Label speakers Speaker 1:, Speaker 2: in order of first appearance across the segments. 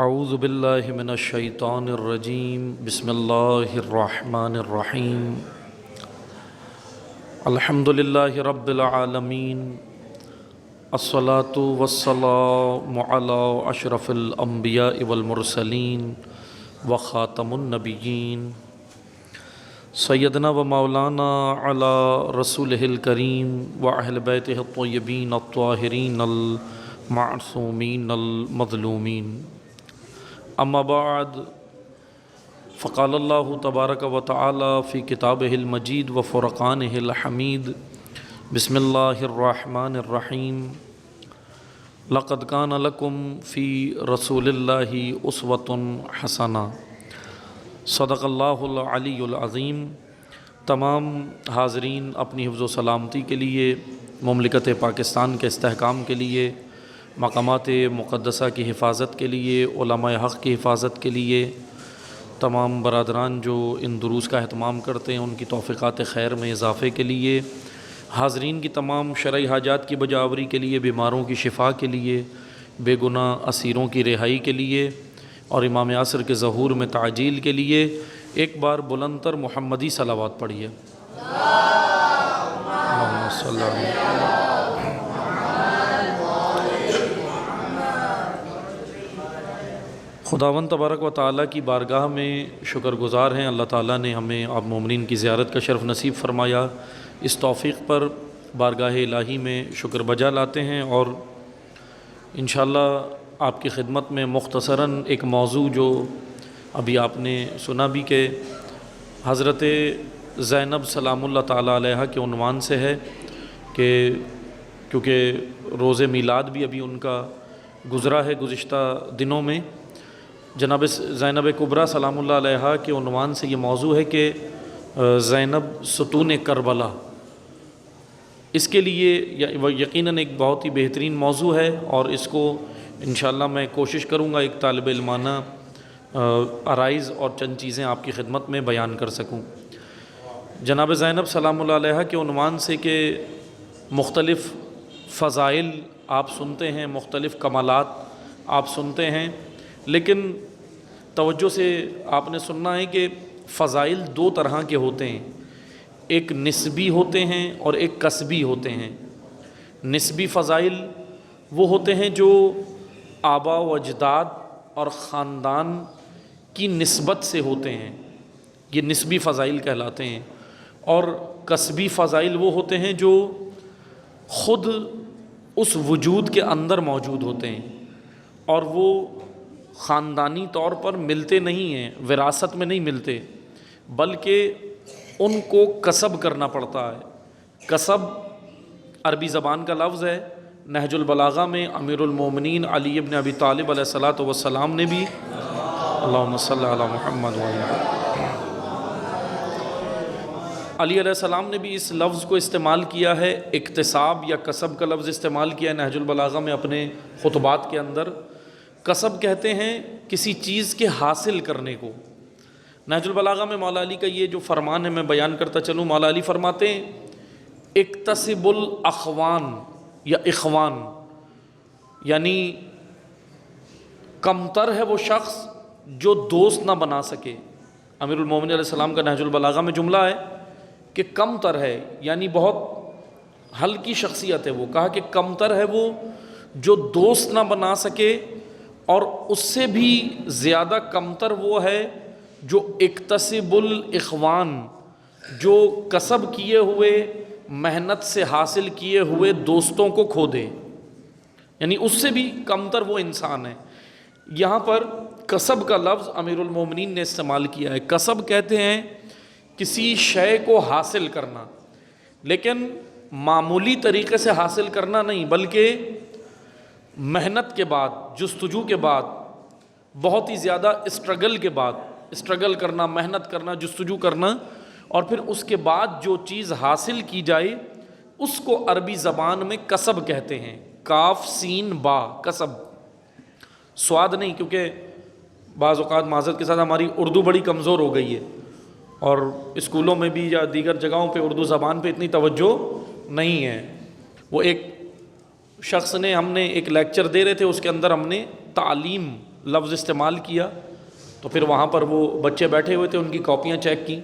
Speaker 1: اعوذ باللہ من الشیطان الرجیم بسم اللہ الرحمن الرحیم الحمد للہ رب العالمین الصلاۃ والسلام علی اشرف الانبیاء والمرسلین وخاتم النبیین سیدنا و مولانا علی رسولہ الکریم واہل بیتہ الطیبین الطاہرین المعصومین المظلومین اما بعد فقال اللہ تبارک و تعالی فی کتابہ المجید و فرقانہ الحمید بسم اللہ الرحمن الرحیم لقد کان لکم فی رسول اللہ اسوۃ حسنہ صدق اللہ العلی العظیم۔ تمام حاضرین اپنی حفظ و سلامتی کے لیے، مملکت پاکستان کے استحکام کے لیے، مقامات مقدسہ کی حفاظت کے لیے، علماء حق کی حفاظت کے لیے، تمام برادران جو ان دروس کا اہتمام کرتے ہیں ان کی توفیقات خیر میں اضافے کے لیے، حاضرین کی تمام شرعی حاجات کی بجاوری کے لیے، بیماروں کی شفا کے لیے، بے گناہ اسیروں کی رہائی کے لیے اور امام عصر کے ظہور میں تعجیل کے لیے ایک بار بلند تر محمدی صلوات پڑھیے۔ اللہم صلی اللہ علیہ وسلم۔ خداوند تبارک و تعالیٰ کی بارگاہ میں شکر گزار ہیں، اللہ تعالیٰ نے ہمیں آپ مومنین کی زیارت کا شرف نصیب فرمایا۔ اس توفیق پر بارگاہ الہی میں شکر بجا لاتے ہیں اور انشاءاللہ آپ کی خدمت میں مختصراً ایک موضوع جو ابھی آپ نے سنا بھی کہ حضرت زینب سلام اللہ تعالیٰ علیہا کے عنوان سے ہے، کہ کیونکہ روز میلاد بھی ابھی ان کا گزرا ہے گزشتہ دنوں میں، جناب زینب کبریٰ سلام اللہ علیہا کے عنوان سے یہ موضوع ہے کہ زینب ستون کربلا۔ اس کے لیے یقیناً ایک بہت ہی بہترین موضوع ہے اور اس کو انشاءاللہ میں کوشش کروں گا ایک طالب علمانہ آرائز اور چند چیزیں آپ کی خدمت میں بیان کر سکوں۔ جناب زینب سلام اللہ علیہا کے عنوان سے کہ مختلف فضائل آپ سنتے ہیں، مختلف کمالات آپ سنتے ہیں، لیکن توجہ سے آپ نے سننا ہے کہ فضائل دو طرح کے ہوتے ہیں، ایک نسبی ہوتے ہیں اور ایک کسبی ہوتے ہیں۔ نسبی فضائل وہ ہوتے ہیں جو آبا و اجداد اور خاندان کی نسبت سے ہوتے ہیں، یہ نسبی فضائل کہلاتے ہیں، اور کسبی فضائل وہ ہوتے ہیں جو خود اس وجود کے اندر موجود ہوتے ہیں اور وہ خاندانی طور پر ملتے نہیں ہیں، وراثت میں نہیں ملتے، بلکہ ان کو کسب کرنا پڑتا ہے۔ کسب عربی زبان کا لفظ ہے، نہج البلاغہ میں امیر المومنین علی ابن ابی طالب علیہ الصلاۃ والسلام نے بھی اللہم صلی علی محمد علی علیہ السلام نے بھی اس لفظ کو استعمال کیا ہے، اکتساب یا کسب کا لفظ استعمال کیا ہے نہج البلاغہ میں اپنے خطبات کے اندر۔ کسب کہتے ہیں کسی چیز کے حاصل کرنے کو۔ نہج البلاغہ میں مولا علی کا یہ جو فرمان ہے میں بیان کرتا چلوں، مولا علی فرماتے ہیں اکتسب الاخوان یا اخوان، یعنی کمتر ہے وہ شخص جو دوست نہ بنا سکے۔ امیر المومنین علیہ السلام کا نہج البلاغہ میں جملہ ہے کہ کمتر ہے، یعنی بہت ہلکی شخصیت ہے وہ، کہا کہ کمتر ہے وہ جو دوست نہ بنا سکے، اور اس سے بھی زیادہ کمتر وہ ہے جو اکتسب الاخوان، جو کسب کیے ہوئے محنت سے حاصل کیے ہوئے دوستوں کو کھو دے، یعنی اس سے بھی کمتر وہ انسان ہے۔ یہاں پر کسب کا لفظ امیر المومنین نے استعمال کیا ہے۔ کسب کہتے ہیں کسی شے کو حاصل کرنا، لیکن معمولی طریقے سے حاصل کرنا نہیں، بلکہ محنت کے بعد، جستجو کے بعد، بہت ہی زیادہ اسٹرگل کے بعد، اسٹرگل کرنا، محنت کرنا، جستجو کرنا، اور پھر اس کے بعد جو چیز حاصل کی جائے اس کو عربی زبان میں کسب کہتے ہیں۔ کاف سین با، کسب، سواد نہیں، کیونکہ بعض اوقات معذرت کے ساتھ ہماری اردو بڑی کمزور ہو گئی ہے اور اسکولوں میں بھی یا دیگر جگہوں پہ اردو زبان پہ اتنی توجہ نہیں ہے۔ وہ ایک شخص نے، ہم نے ایک لیکچر دے رہے تھے، اس کے اندر ہم نے تعلیم لفظ استعمال کیا تو پھر وہاں پر وہ بچے بیٹھے ہوئے تھے، ان کی کاپیاں چیک کیں.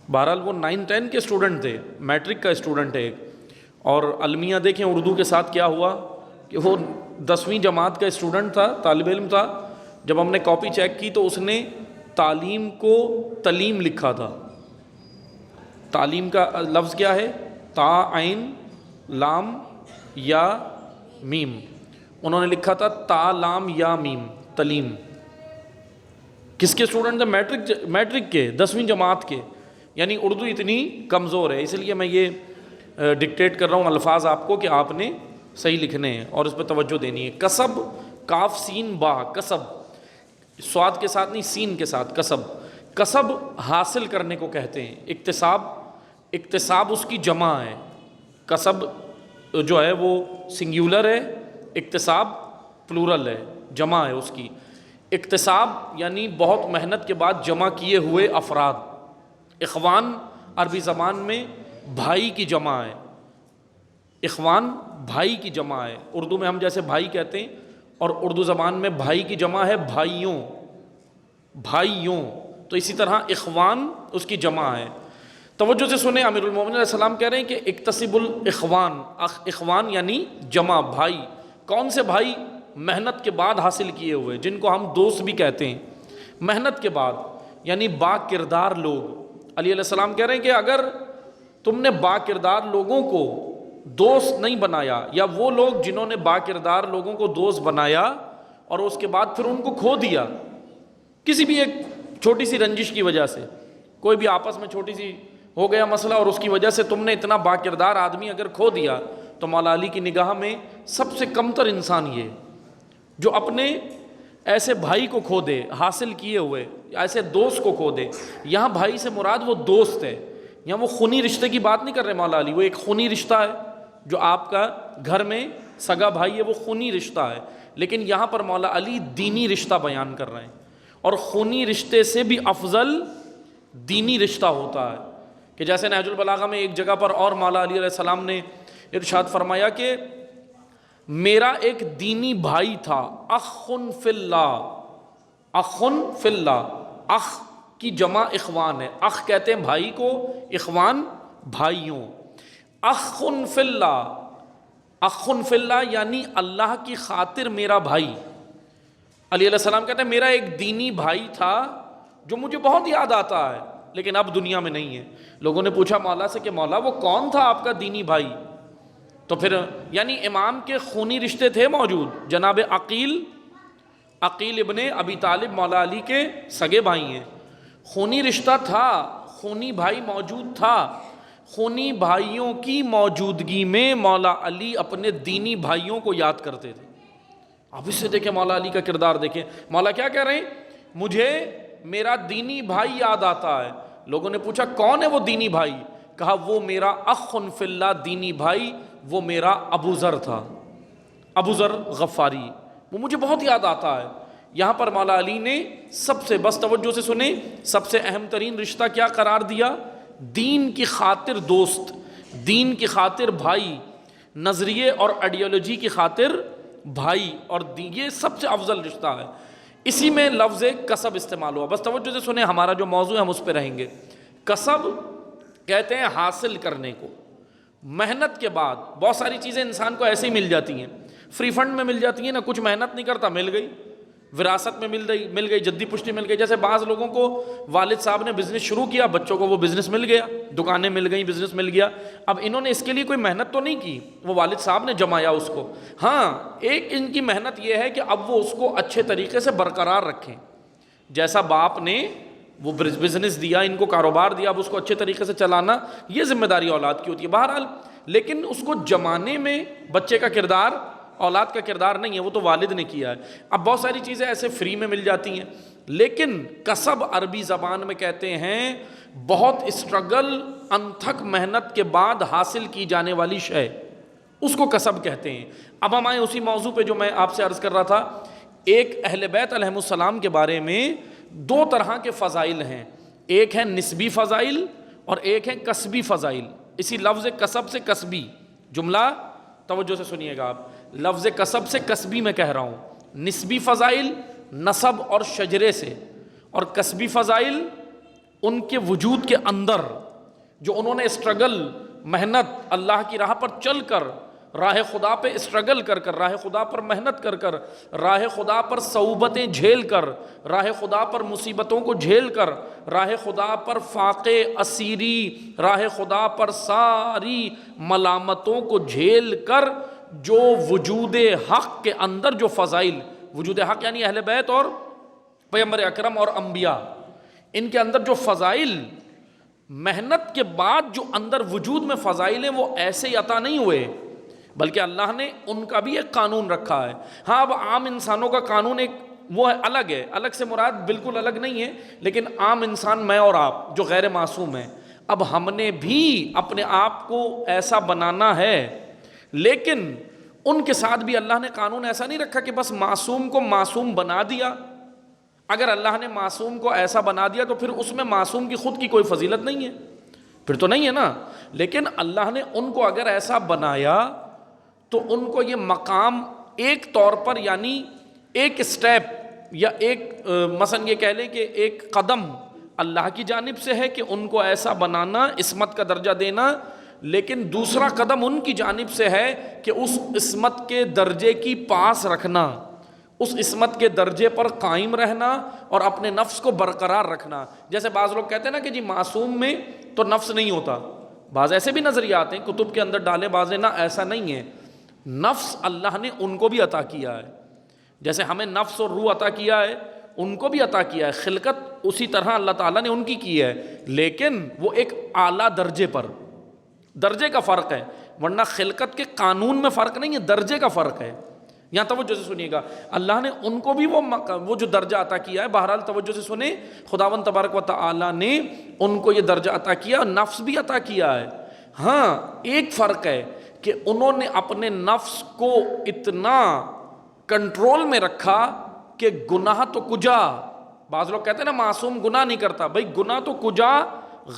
Speaker 1: بہرحال وہ 9-10 کے اسٹوڈنٹ تھے، میٹرک کا اسٹوڈنٹ ہے. اور المیہ دیکھیں اردو کے ساتھ کیا ہوا کہ وہ 10ویں جماعت کا اسٹوڈنٹ تھا، طالب علم تھا. جب ہم نے کاپی چیک کی تو اس نے تعلیم کو تلیم لکھا تھا. تعلیم کا لفظ کیا ہے؟ تا عین لام یا میم. انہوں نے لکھا تھا تا لام یا میم، تلیم. کس کے اسٹوڈنٹ تھے؟ میٹرک کے، 10ویں جماعت کے. یعنی اردو اتنی کمزور ہے، اس لیے میں یہ ڈکٹیٹ کر رہا ہوں الفاظ آپ کو کہ آپ نے صحیح لکھنے ہیں اور اس پہ توجہ دینی ہے. کسب، کاف سین با، کسب، سواد کے ساتھ نہیں، سین کے ساتھ. کسب، کسب حاصل کرنے کو کہتے ہیں. اکتساب، اکتساب اس کی جمع ہے. کسب جو ہے وہ سنگیولر ہے، اکتساب پلورل ہے، جمع ہے اس کی. اکتساب یعنی بہت محنت کے بعد جمع کیے ہوئے افراد. اخوان عربی زبان میں بھائی کی جمع ہے. اخوان بھائی کی جمع ہے. اردو میں ہم جیسے بھائی کہتے ہیں، اور اردو زبان میں بھائی کی جمع ہے بھائیوں، بھائیوں. تو اسی طرح اخوان اس کی جمع ہے. توجہ سے سنیں، امیر المومنین علیہ السلام کہہ رہے ہیں کہ اکتسب الاخوان. اخوان یعنی جمع، بھائی. کون سے بھائی؟ محنت کے بعد حاصل کیے ہوئے، جن کو ہم دوست بھی کہتے ہیں. محنت کے بعد یعنی با کردار لوگ. علی علیہ السلام کہہ رہے ہیں کہ اگر تم نے با کردار لوگوں کو دوست نہیں بنایا، یا وہ لوگ جنہوں نے با کردار لوگوں کو دوست بنایا اور اس کے بعد پھر ان کو کھو دیا کسی بھی ایک چھوٹی سی رنجش کی وجہ سے، کوئی بھی آپس میں چھوٹی سی ہو گیا مسئلہ اور اس کی وجہ سے تم نے اتنا با کردار آدمی اگر کھو دیا، تو مولا علی کی نگاہ میں سب سے کمتر انسان یہ جو اپنے ایسے بھائی کو کھو دے، حاصل کیے ہوئے ایسے دوست کو کھو دے. یہاں بھائی سے مراد وہ دوست ہے. یہاں وہ خونی رشتے کی بات نہیں کر رہے مولا علی. وہ ایک خونی رشتہ ہے جو آپ کا گھر میں سگا بھائی ہے، وہ خونی رشتہ ہے. لیکن یہاں پر مولا علی دینی رشتہ بیان کر رہے ہیں، اور خونی رشتے سے بھی افضل دینی رشتہ ہوتا ہے. کہ جیسے نہج البلاغہ میں ایک جگہ پر اور مولا علی علیہ السلام نے ارشاد فرمایا کہ میرا ایک دینی بھائی تھا، اخ فی اللہ. اخ فی اللہ، اخ کی جمع اخوان ہے. اخ کہتے ہیں بھائی کو، اخوان بھائیوں. اخ فی اللہ، اخ فی اللہ یعنی اللہ کی خاطر میرا بھائی. علی علیہ السلام کہتے ہیں میرا ایک دینی بھائی تھا جو مجھے بہت یاد آتا ہے، لیکن اب دنیا میں نہیں ہے. لوگوں نے پوچھا مولا سے کہ مولا وہ کون تھا آپ کا دینی بھائی؟ تو پھر یعنی امام کے خونی رشتے تھے موجود. جناب عقیل ابن ابی طالب مولا علی کے سگے بھائی ہیں. خونی رشتہ تھا، خونی بھائی موجود تھا. خونی بھائیوں کی موجودگی میں مولا علی اپنے دینی بھائیوں کو یاد کرتے تھے. اب اس سے دیکھیں مولا علی کا کردار دیکھیں. مولا کیا کہہ رہے ہیں؟ مجھے میرا دینی بھائی یاد آتا ہے. لوگوں نے پوچھا کون ہے وہ دینی بھائی؟ کہا وہ میرا اخ فی اللہ دینی بھائی، وہ میرا ابو ذر تھا، ابو ذر غفاری. وہ مجھے بہت یاد آتا ہے. یہاں پر مولا علی نے سب سے، بس توجہ سے سنیں، سب سے اہم ترین رشتہ کیا قرار دیا؟ دین کی خاطر دوست، دین کی خاطر بھائی، نظریے اور آئیڈیالوجی کی خاطر بھائی، اور یہ سب سے افضل رشتہ ہے. اسی میں لفظ کسب استعمال ہوا. بس توجہ سے سنیں، ہمارا جو موضوع ہے ہم اس پہ رہیں گے. کسب کہتے ہیں حاصل کرنے کو. محنت کے بعد بہت ساری چیزیں انسان کو ایسے ہی مل جاتی ہیں، فری فنڈ میں مل جاتی ہیں نا، کچھ محنت نہیں کرتا مل گئی، وراثت میں مل گئی، جدی پشتی مل گئی. جیسے بعض لوگوں کو والد صاحب نے بزنس شروع کیا، بچوں کو وہ بزنس مل گیا، دکانیں مل گئیں، بزنس مل گیا. اب انہوں نے اس کے لیے کوئی محنت تو نہیں کی، وہ والد صاحب نے جمایا اس کو. ہاں ایک ان کی محنت یہ ہے کہ اب وہ اس کو اچھے طریقے سے برقرار رکھیں. جیسا باپ نے وہ بزنس دیا، ان کو کاروبار دیا، اب اس کو اچھے طریقے سے چلانا، یہ ذمہ داری اولاد کی ہوتی ہے. بہرحال لیکن اس کو جمانے میں بچے کا کردار، اولاد کا کردار نہیں ہے، وہ تو والد نے کیا ہے. اب بہت ساری چیزیں ایسے فری میں مل جاتی ہیں، لیکن کسب عربی زبان میں کہتے ہیں بہت اسٹرگل، انتھک محنت کے بعد حاصل کی جانے والی شے، اس کو کسب کہتے ہیں. اب ہم آئیں اسی موضوع پہ جو میں آپ سے عرض کر رہا تھا. ایک اہل بیت علیہم السلام کے بارے میں دو طرح کے فضائل ہیں، ایک ہے نسبی فضائل اور ایک ہے کسبی فضائل. اسی لفظ کسب سے کسبی جملہ توجہ سے سنیے گا آپ، لفظ کسب سے کسبی میں کہہ رہا ہوں. نسبی فضائل نسب اور شجرے سے، اور کسبی فضائل ان کے وجود کے اندر جو انہوں نے اسٹرگل، محنت، اللہ کی راہ پر چل کر، راہ خدا پہ اسٹرگل کر کر، راہ خدا پر محنت کر کر، راہ خدا پر صعوبتیں جھیل کر، راہ خدا پر مصیبتوں کو جھیل کر، راہ خدا پر فاقے، اسیری، راہ خدا پر ساری ملامتوں کو جھیل کر جو وجود حق کے اندر جو فضائل، وجود حق یعنی اہل بیت اور پیغمبر اکرم اور انبیاء، ان کے اندر جو فضائل، محنت کے بعد جو اندر وجود میں فضائل ہیں وہ ایسے ہی عطا نہیں ہوئے، بلکہ اللہ نے ان کا بھی ایک قانون رکھا ہے۔ ہاں اب عام انسانوں کا قانون ایک وہ ہے، الگ ہے، الگ سے مراد بالکل الگ نہیں ہے، لیکن عام انسان میں اور آپ جو غیر معصوم ہیں، اب ہم نے بھی اپنے آپ کو ایسا بنانا ہے، لیکن ان کے ساتھ بھی اللہ نے قانون ایسا نہیں رکھا کہ بس معصوم کو معصوم بنا دیا۔ اگر اللہ نے معصوم کو ایسا بنا دیا تو پھر اس میں معصوم کی خود کی کوئی فضیلت نہیں ہے، پھر تو نہیں ہے نا۔ لیکن اللہ نے ان کو اگر ایسا بنایا تو ان کو یہ مقام ایک طور پر، یعنی ایک اسٹیپ یا ایک مثلا یہ کہہ لیں کہ ایک قدم اللہ کی جانب سے ہے کہ ان کو ایسا بنانا، عصمت کا درجہ دینا، لیکن دوسرا قدم ان کی جانب سے ہے کہ اس عصمت کے درجے کی پاس رکھنا، اس عصمت کے درجے پر قائم رہنا اور اپنے نفس کو برقرار رکھنا۔ جیسے بعض لوگ کہتے ہیں نا کہ جی معصوم میں تو نفس نہیں ہوتا، بعض ایسے بھی نظریات ہیں کتب کے اندر ڈالے، بعض نہ، ایسا نہیں ہے۔ نفس اللہ نے ان کو بھی عطا کیا ہے، جیسے ہمیں نفس اور روح عطا کیا ہے ان کو بھی عطا کیا ہے، خلقت اسی طرح اللہ تعالیٰ نے ان کی کی ہے، لیکن وہ ایک اعلیٰ درجے پر، درجے کا فرق ہے، ورنہ خلقت کے قانون میں فرق نہیں ہے، درجے کا فرق ہے۔ یہاں توجہ سے سنیے گا، اللہ نے ان کو بھی وہ جو درجہ عطا کیا ہے، بہرحال توجہ سے سنیں، خداوند تبارک و تعالیٰ نے ان کو یہ درجہ عطا کیا، نفس بھی عطا کیا ہے۔ ہاں ایک فرق ہے کہ انہوں نے اپنے نفس کو اتنا کنٹرول میں رکھا کہ گناہ تو کجا، بعض لوگ کہتے ہیں نا معصوم گناہ نہیں کرتا، بھائی گناہ تو کجا،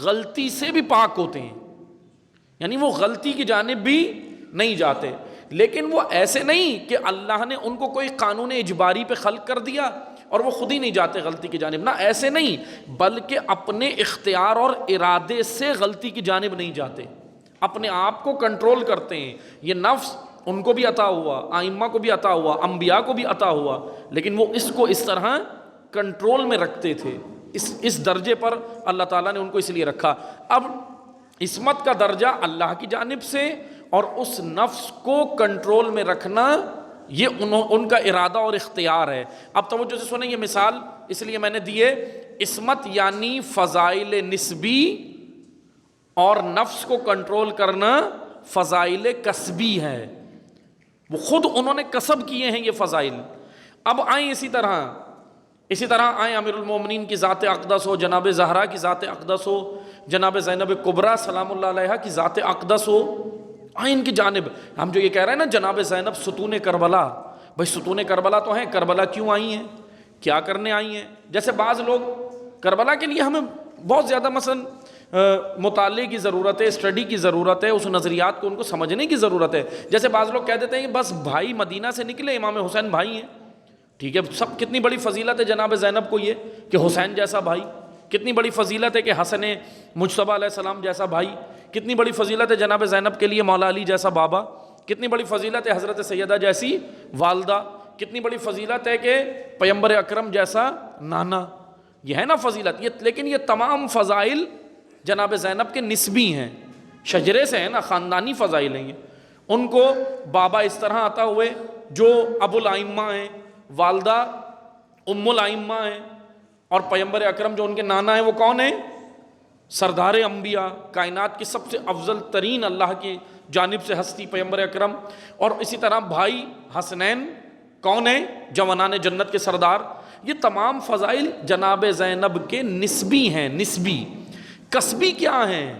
Speaker 1: غلطی سے بھی پاک ہوتے ہیں، یعنی وہ غلطی کی جانب بھی نہیں جاتے، لیکن وہ ایسے نہیں کہ اللہ نے ان کو کوئی قانون اجباری پہ خلق کر دیا اور وہ خود ہی نہیں جاتے غلطی کی جانب، نہ ایسے نہیں، بلکہ اپنے اختیار اور ارادے سے غلطی کی جانب نہیں جاتے، اپنے آپ کو کنٹرول کرتے ہیں۔ یہ نفس ان کو بھی عطا ہوا، ائمہ کو بھی عطا ہوا، انبیاء کو بھی عطا ہوا، لیکن وہ اس کو اس طرح کنٹرول میں رکھتے تھے، اس درجے پر اللہ تعالیٰ نے ان کو اس لیے رکھا۔ اب عصمت کا درجہ اللہ کی جانب سے اور اس نفس کو کنٹرول میں رکھنا یہ ان کا ارادہ اور اختیار ہے۔ اب توجہ سے سنیں، یہ مثال اس لیے میں نے دی ہے، عصمت یعنی فضائل نسبی اور نفس کو کنٹرول کرنا فضائل کسبی ہے، وہ خود انہوں نے کسب کیے ہیں یہ فضائل۔ اب آئیں اسی طرح آئیں امیر المومنین کی ذات اقدس ہو، جناب زہرا کی ذات اقدس ہو، جناب زینب کبریٰ سلام اللہ علیہا کی ذات اقدس ہو، آئیں ان کی جانب۔ ہم جو یہ کہہ رہے ہیں نا جناب زینب ستون کربلا، بھائی ستون کربلا تو ہیں، کربلا کیوں آئی ہیں، کیا کرنے آئی ہیں؟ جیسے بعض لوگ کربلا کے لیے ہمیں بہت زیادہ مثلا مطالعے کی ضرورت ہے، اسٹڈی کی ضرورت ہے، اس نظریات کو ان کو سمجھنے کی ضرورت ہے۔ جیسے بعض لوگ کہہ دیتے ہیں کہ بس بھائی مدینہ سے نکلے، امام حسین بھائی ہیں، ٹھیک ہے، سب کتنی بڑی فضیلت ہے جناب زینب کو یہ کہ حسین جیسا بھائی، کتنی بڑی فضیلت ہے کہ حسن مجتبیٰ علیہ السلام جیسا بھائی، کتنی بڑی فضیلت ہے جناب زینب کے لیے مولا علی جیسا بابا، کتنی بڑی فضیلت ہے حضرت سیدہ جیسی والدہ، کتنی بڑی فضیلت ہے کہ پیغمبر اکرم جیسا نانا، یہ ہے نا فضیلت یہ، لیکن یہ تمام فضائل جناب زینب کے نسبی ہیں، شجرے سے ہیں نا، خاندانی فضائل ہیں یہ۔ ان کو بابا اس طرح عطا ہوئے جو ابو الائمہ ہیں، والدہ ام الائمہ ہیں، اور پیغمبر اکرم جو ان کے نانا ہیں وہ کون ہیں؟ سردار انبیاء، کائنات کی سب سے افضل ترین اللہ کی جانب سے ہستی پیغمبر اکرم۔ اور اسی طرح بھائی حسنین کون ہیں؟ جوانان جنت کے سردار۔ یہ تمام فضائل جناب زینب کے نسبی ہیں، نسبی۔ کسبی کیا ہیں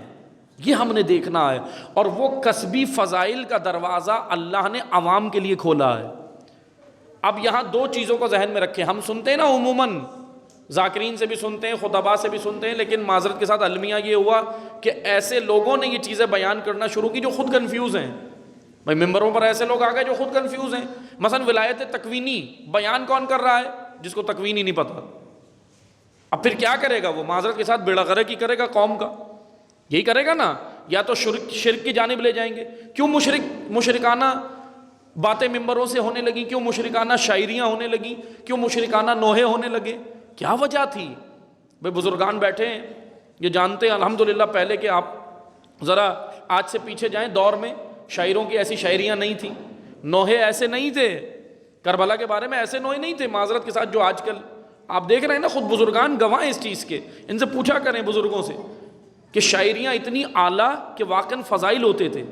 Speaker 1: یہ ہم نے دیکھنا ہے، اور وہ کسبی فضائل کا دروازہ اللہ نے عوام کے لیے کھولا ہے۔ اب یہاں دو چیزوں کو ذہن میں رکھیں، ہم سنتے ہیں نا عموماً، ذاکرین سے بھی سنتے ہیں، خطباء سے بھی سنتے ہیں، لیکن معذرت کے ساتھ المیہ یہ ہوا کہ ایسے لوگوں نے یہ چیزیں بیان کرنا شروع کی جو خود کنفیوز ہیں۔ بھائی ممبروں پر ایسے لوگ آ گئے جو خود کنفیوز ہیں۔ مثلا ولایت تکوینی بیان کون کر رہا ہے؟ جس کو تکوین ہی نہیں پتا. اب پھر کیا کرے گا وہ؟ معذرت کے ساتھ بیڑا غرق ہی کرے گا قوم کا. یہی کرے گا نا. یا تو شرک کی جانب لے جائیں گے. کیوں مشرکانہ باتیں ممبروں سے ہونے لگیں؟ کیوں مشرکانہ شاعریاں ہونے لگیں؟ کیوں مشرکانہ نوحے ہونے لگے؟ کیا وجہ تھی؟ بھائی بزرگان بیٹھے ہیں، یہ جانتے ہیں الحمدللہ. پہلے کہ آپ ذرا آج سے پیچھے جائیں دور میں، شاعروں کی ایسی شاعریاں نہیں تھیں، نوحے ایسے نہیں تھے، کربلا کے بارے میں ایسے نوحے نہیں تھے معذرت کے ساتھ جو آج کل آپ دیکھ رہے ہیں نا. خود بزرگان گواہ ہیں اس چیز کے. ان سے پوچھا کریں بزرگوں سے کہ شاعریاں اتنی اعلیٰ کہ واقعاً فضائل ہوتے تھے،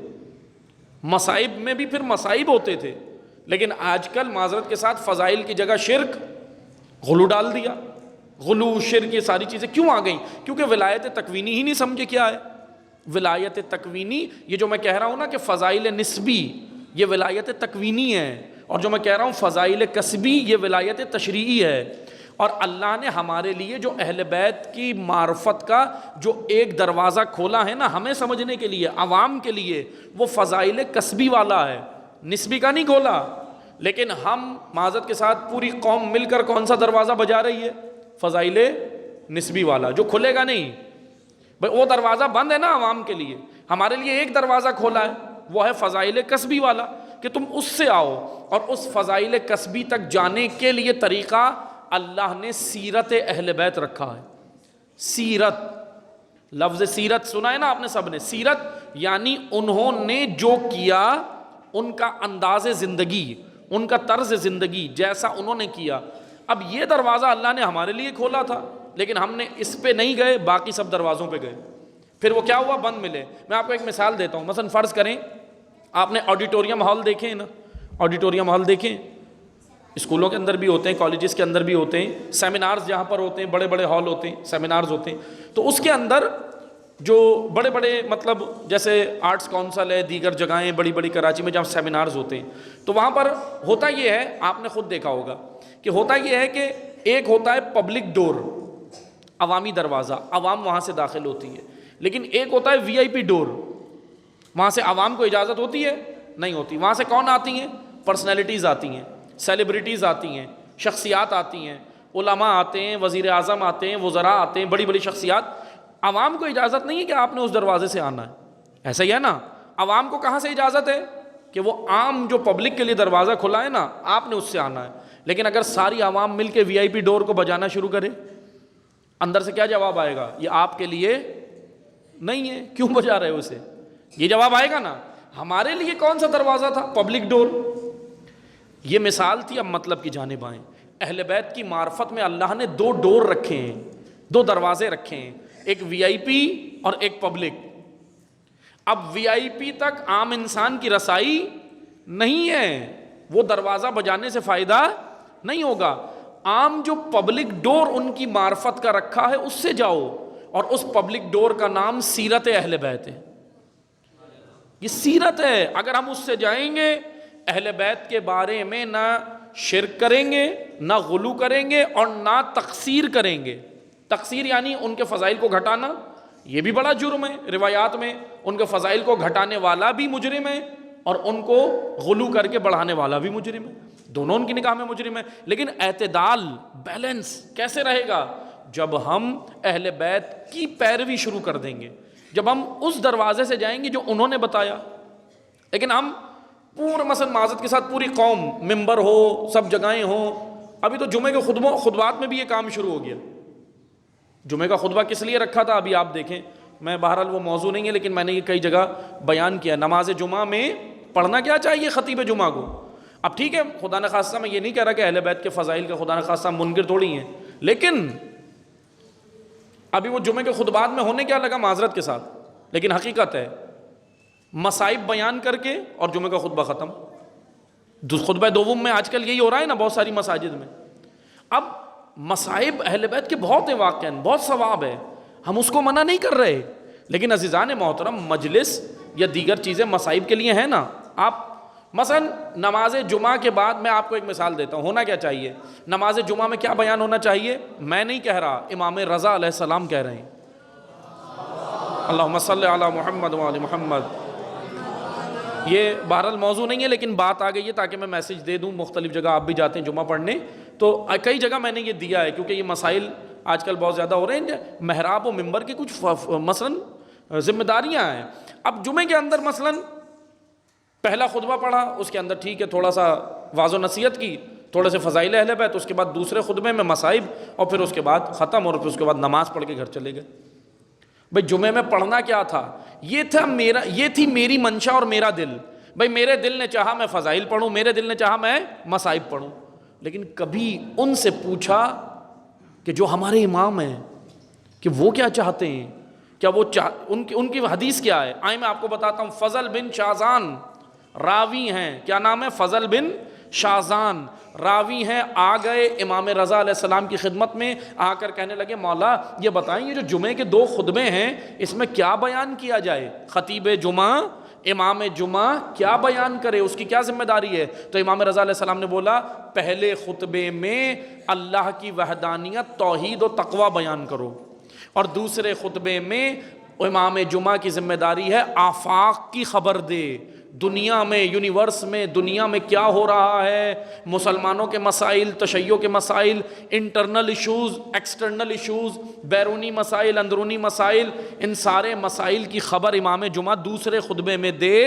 Speaker 1: مصائب میں بھی پھر مصائب ہوتے تھے. لیکن آج کل معذرت کے ساتھ فضائل کی جگہ شرک، غلو ڈال دیا. غلو، شرک، یہ ساری چیزیں کیوں آ گئیں؟ کیونکہ ولایت تکوینی ہی نہیں سمجھے کیا ہے. ولایت تکوینی، یہ جو میں کہہ رہا ہوں نا کہ فضائل نسبی، یہ ولایت تکوینی ہے. اور جو میں کہہ رہا ہوں فضائل کسبی، یہ ولایت تشریعی ہے. اور اللہ نے ہمارے لیے جو اہل بیت کی معرفت کا جو ایک دروازہ کھولا ہے نا ہمیں سمجھنے کے لیے، عوام کے لیے، وہ فضائل کسبی والا ہے، نسبی کا نہیں کھولا. لیکن ہم معذرت کے ساتھ پوری قوم مل کر کون سا دروازہ بجا رہی ہے؟ فضائل نسبی والا، جو کھلے گا نہیں. بھئی وہ دروازہ بند ہے نا عوام کے لیے. ہمارے لیے ایک دروازہ کھولا ہے، وہ ہے فضائل کسبی والا، کہ تم اس سے آؤ. اور اس فضائل کسبی تک جانے کے لیے طریقہ اللہ نے سیرت اہل بیت رکھا ہے. سیرت، لفظ سیرت سنا ہے نا آپ نے سب نے. سیرت یعنی انہوں نے جو کیا، ان کا انداز زندگی، ان کا طرز زندگی، جیسا انہوں نے کیا. اب یہ دروازہ اللہ نے ہمارے لیے کھولا تھا، لیکن ہم نے اس پہ نہیں گئے، باقی سب دروازوں پہ گئے. پھر وہ کیا ہوا؟ بند ملے. میں آپ کو ایک مثال دیتا ہوں. مثلا فرض کریں آپ نے آڈیٹوریم ہال دیکھے ہیں نا، آڈیٹوریم ہال دیکھیں، اسکولوں کے اندر بھی ہوتے ہیں، کالجز کے اندر بھی ہوتے ہیں، سیمینارز جہاں پر ہوتے ہیں، بڑے بڑے ہال ہوتے ہیں، سیمینارز ہوتے ہیں. تو اس کے اندر جو بڑے بڑے مطلب جیسے آرٹس کونسل ہے، دیگر جگہیں بڑی بڑی کراچی میں جہاں سیمینارز ہوتے ہیں، تو وہاں پر ہوتا یہ ہے، آپ نے خود دیکھا ہوگا کہ ہوتا یہ ہے کہ ایک ہوتا ہے پبلک ڈور، عوامی دروازہ، عوام وہاں سے داخل ہوتی ہے. لیکن ایک ہوتا ہے وی آئی پی ڈور، وہاں سے عوام کو اجازت ہوتی ہے؟ نہیں ہوتی. وہاں سے کون آتی ہیں؟ پرسنالٹیز آتی ہیں، سیلیبریٹیز آتی ہیں، شخصیات آتی ہیں، علماء آتے ہیں، وزیر اعظم آتے ہیں، وزراء آتے ہیں، بڑی بڑی شخصیات. عوام کو اجازت نہیں ہے کہ آپ نے اس دروازے سے آنا ہے. ایسا ہی ہے نا. عوام کو کہاں سے اجازت ہے؟ کہ وہ عام جو پبلک کے لیے دروازہ کھلا ہے نا، آپ نے اس سے آنا ہے. لیکن اگر ساری عوام مل کے وی آئی پی ڈور کو بجانا شروع کرے، اندر سے کیا جواب آئے گا؟ یہ آپ کے لیے نہیں ہے، کیوں بجا رہے ہو اسے؟ یہ جواب آئے گا نا. ہمارے لیے کون سا دروازہ تھا؟ پبلک ڈور. یہ مثال تھی. اب مطلب کی جانب آئیں. اہل بیت کی معرفت میں اللہ نے دو ڈور رکھے ہیں، دو دروازے رکھے ہیں، ایک وی آئی پی اور ایک پبلک. اب وی آئی پی تک عام انسان کی رسائی نہیں ہے، وہ دروازہ بجانے سے فائدہ نہیں ہوگا. عام جو پبلک ڈور ان کی معرفت کا رکھا ہے اس سے جاؤ، اور اس پبلک ڈور کا نام سیرت اہل بیت ہے. یہ سیرت ہے. اگر ہم اس سے جائیں گے، اہل بیت کے بارے میں نہ شرک کریں گے، نہ غلو کریں گے، اور نہ تقصیر کریں گے. تقصیر یعنی ان کے فضائل کو گھٹانا، یہ بھی بڑا جرم ہے. روایات میں ان کے فضائل کو گھٹانے والا بھی مجرم ہے، اور ان کو غلو کر کے بڑھانے والا بھی مجرم ہے. دونوں ان کی نگاہ میں مجرم ہے. لیکن اعتدال، بیلنس کیسے رہے گا؟ جب ہم اہل بیت کی پیروی شروع کر دیں گے، جب ہم اس دروازے سے جائیں گے جو انہوں نے بتایا. لیکن ہم پورا مثلا معذرت کے ساتھ پوری قوم، ممبر ہو، سب جگہیں ہوں. ابھی تو جمعے کے خطبات میں بھی یہ کام شروع ہو گیا. جمعے کا خطبہ کس لیے رکھا تھا ابھی آپ دیکھیں. میں بہرحال وہ موضوع نہیں ہے، لیکن میں نے یہ کئی جگہ بیان کیا. نماز جمعہ میں پڑھنا کیا چاہیے خطیب جمعہ کو؟ اب ٹھیک ہے، خدا نخواستہ میں یہ نہیں کہہ رہا کہ اہل بیت کے فضائل کا خدا نخواستہ منکر تھوڑی ہیں، لیکن ابھی وہ جمعے کے خطبات میں ہونے کیا لگا معذرت کے ساتھ، لیکن حقیقت ہے مصائب بیان کر کے اور جمعے کا خطبہ ختم. خطبہ دوم میں آج کل یہی ہو رہا ہے نا بہت ساری مساجد میں. اب مصائب اہل بیت کے بہت ہیں، واقعاً بہت ثواب ہے، ہم اس کو منع نہیں کر رہے. لیکن عزیزان محترم، مجلس یا دیگر چیزیں مصائب کے لیے ہیں نا. آپ مثلا نماز جمعہ کے بعد میں آپ کو ایک مثال دیتا ہوں، ہونا کیا چاہیے. نماز جمعہ میں کیا بیان ہونا چاہیے؟ میں نہیں کہہ رہا، امام رضا علیہ السلام کہہ رہے ہیں. اللہم صلی علی محمد وعلی محمد. یہ بہرحال موضوع نہیں ہے، لیکن بات آ گئی ہے تاکہ میں میسج دے دوں. مختلف جگہ آپ بھی جاتے ہیں جمعہ پڑھنے، تو کئی جگہ میں نے یہ دیا ہے، کیونکہ یہ مسائل آج کل بہت زیادہ ہو رہے ہیں، محراب و ممبر کی کچھ مثلا ذمہ داریاں ہیں. اب جمعے کے اندر مثلا پہلا خطبہ پڑھا، اس کے اندر ٹھیک ہے تھوڑا سا واضح و نصیحت کی، تھوڑے سے فضائل اہل بیت، اس کے بعد دوسرے خطبے میں مصائب، اور پھر اس کے بعد ختم، اور پھر اس کے بعد نماز پڑھ کے گھر چلے گئے. بھائی جمعے میں پڑھنا کیا تھا؟ یہ تھی میری منشا اور میرا دل. بھائی میرے دل نے چاہا میں فضائل پڑھوں، میرے دل نے چاہا میں مصائب پڑھوں. لیکن کبھی ان سے پوچھا کہ جو ہمارے امام ہیں کہ وہ کیا چاہتے ہیں؟ کیا وہ ان کی حدیث کیا ہے؟ آئے میں آپ کو بتاتا ہوں. فضل بن شازان راوی ہیں، کیا نام ہے؟ فضل بن شازان راوی ہیں. آ گئے امام رضا علیہ السلام کی خدمت میں، آ کر کہنے لگے مولا یہ بتائیں یہ جو جمعے کے 2 خطبے ہیں اس میں کیا بیان کیا جائے؟ خطیب جمعہ، امام جمعہ کیا بیان کرے، اس کی کیا ذمہ داری ہے؟ تو امام رضا علیہ السلام نے بولا پہلے خطبے میں اللہ کی وحدانیت، توحید و تقوی بیان کرو، اور دوسرے خطبے میں امام جمعہ کی ذمہ داری ہے آفاق کی خبر دے، دنیا میں، یونیورس میں، دنیا میں کیا ہو رہا ہے، مسلمانوں کے مسائل، تشیع کے مسائل، انٹرنل ایشوز، ایکسٹرنل ایشوز، بیرونی مسائل، اندرونی مسائل، ان سارے مسائل کی خبر امام جمعہ دوسرے خطبے میں دے،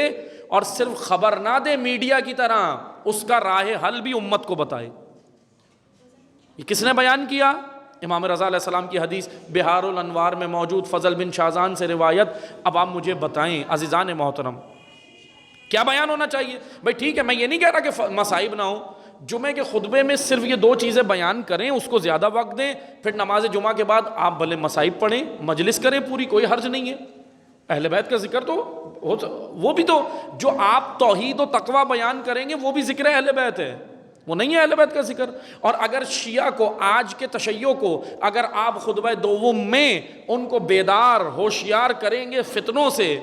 Speaker 1: اور صرف خبر نہ دے میڈیا کی طرح، اس کا راہ حل بھی امت کو بتائے. یہ کس نے بیان کیا؟ امام رضا علیہ السلام کی حدیث بہار الانوار میں موجود، فضل بن شازان سے روایت. اب آپ مجھے بتائیں عزیزان محترم کیا بیان ہونا چاہیے؟ بھائی ٹھیک ہے میں یہ نہیں کہہ رہا کہ مصائب نہ ہو، جمعے کے خطبے میں صرف یہ 2 چیزیں بیان کریں، اس کو زیادہ وقت دیں، پھر نماز جمعہ کے بعد آپ بھلے مصائب پڑھیں، مجلس کریں پوری، کوئی حرج نہیں ہے. اہل بیت کا ذکر تو وہ بھی تو جو آپ توحید و تقوی بیان کریں گے وہ بھی ذکر اہل بیت ہے، وہ نہیں ہے اہل بیت کا ذکر. اور اگر شیعہ کو، آج کے تشیع کو، اگر آپ خطبہ دوم میں ان کو بیدار ہوشیار کریں گے فتنوں سے،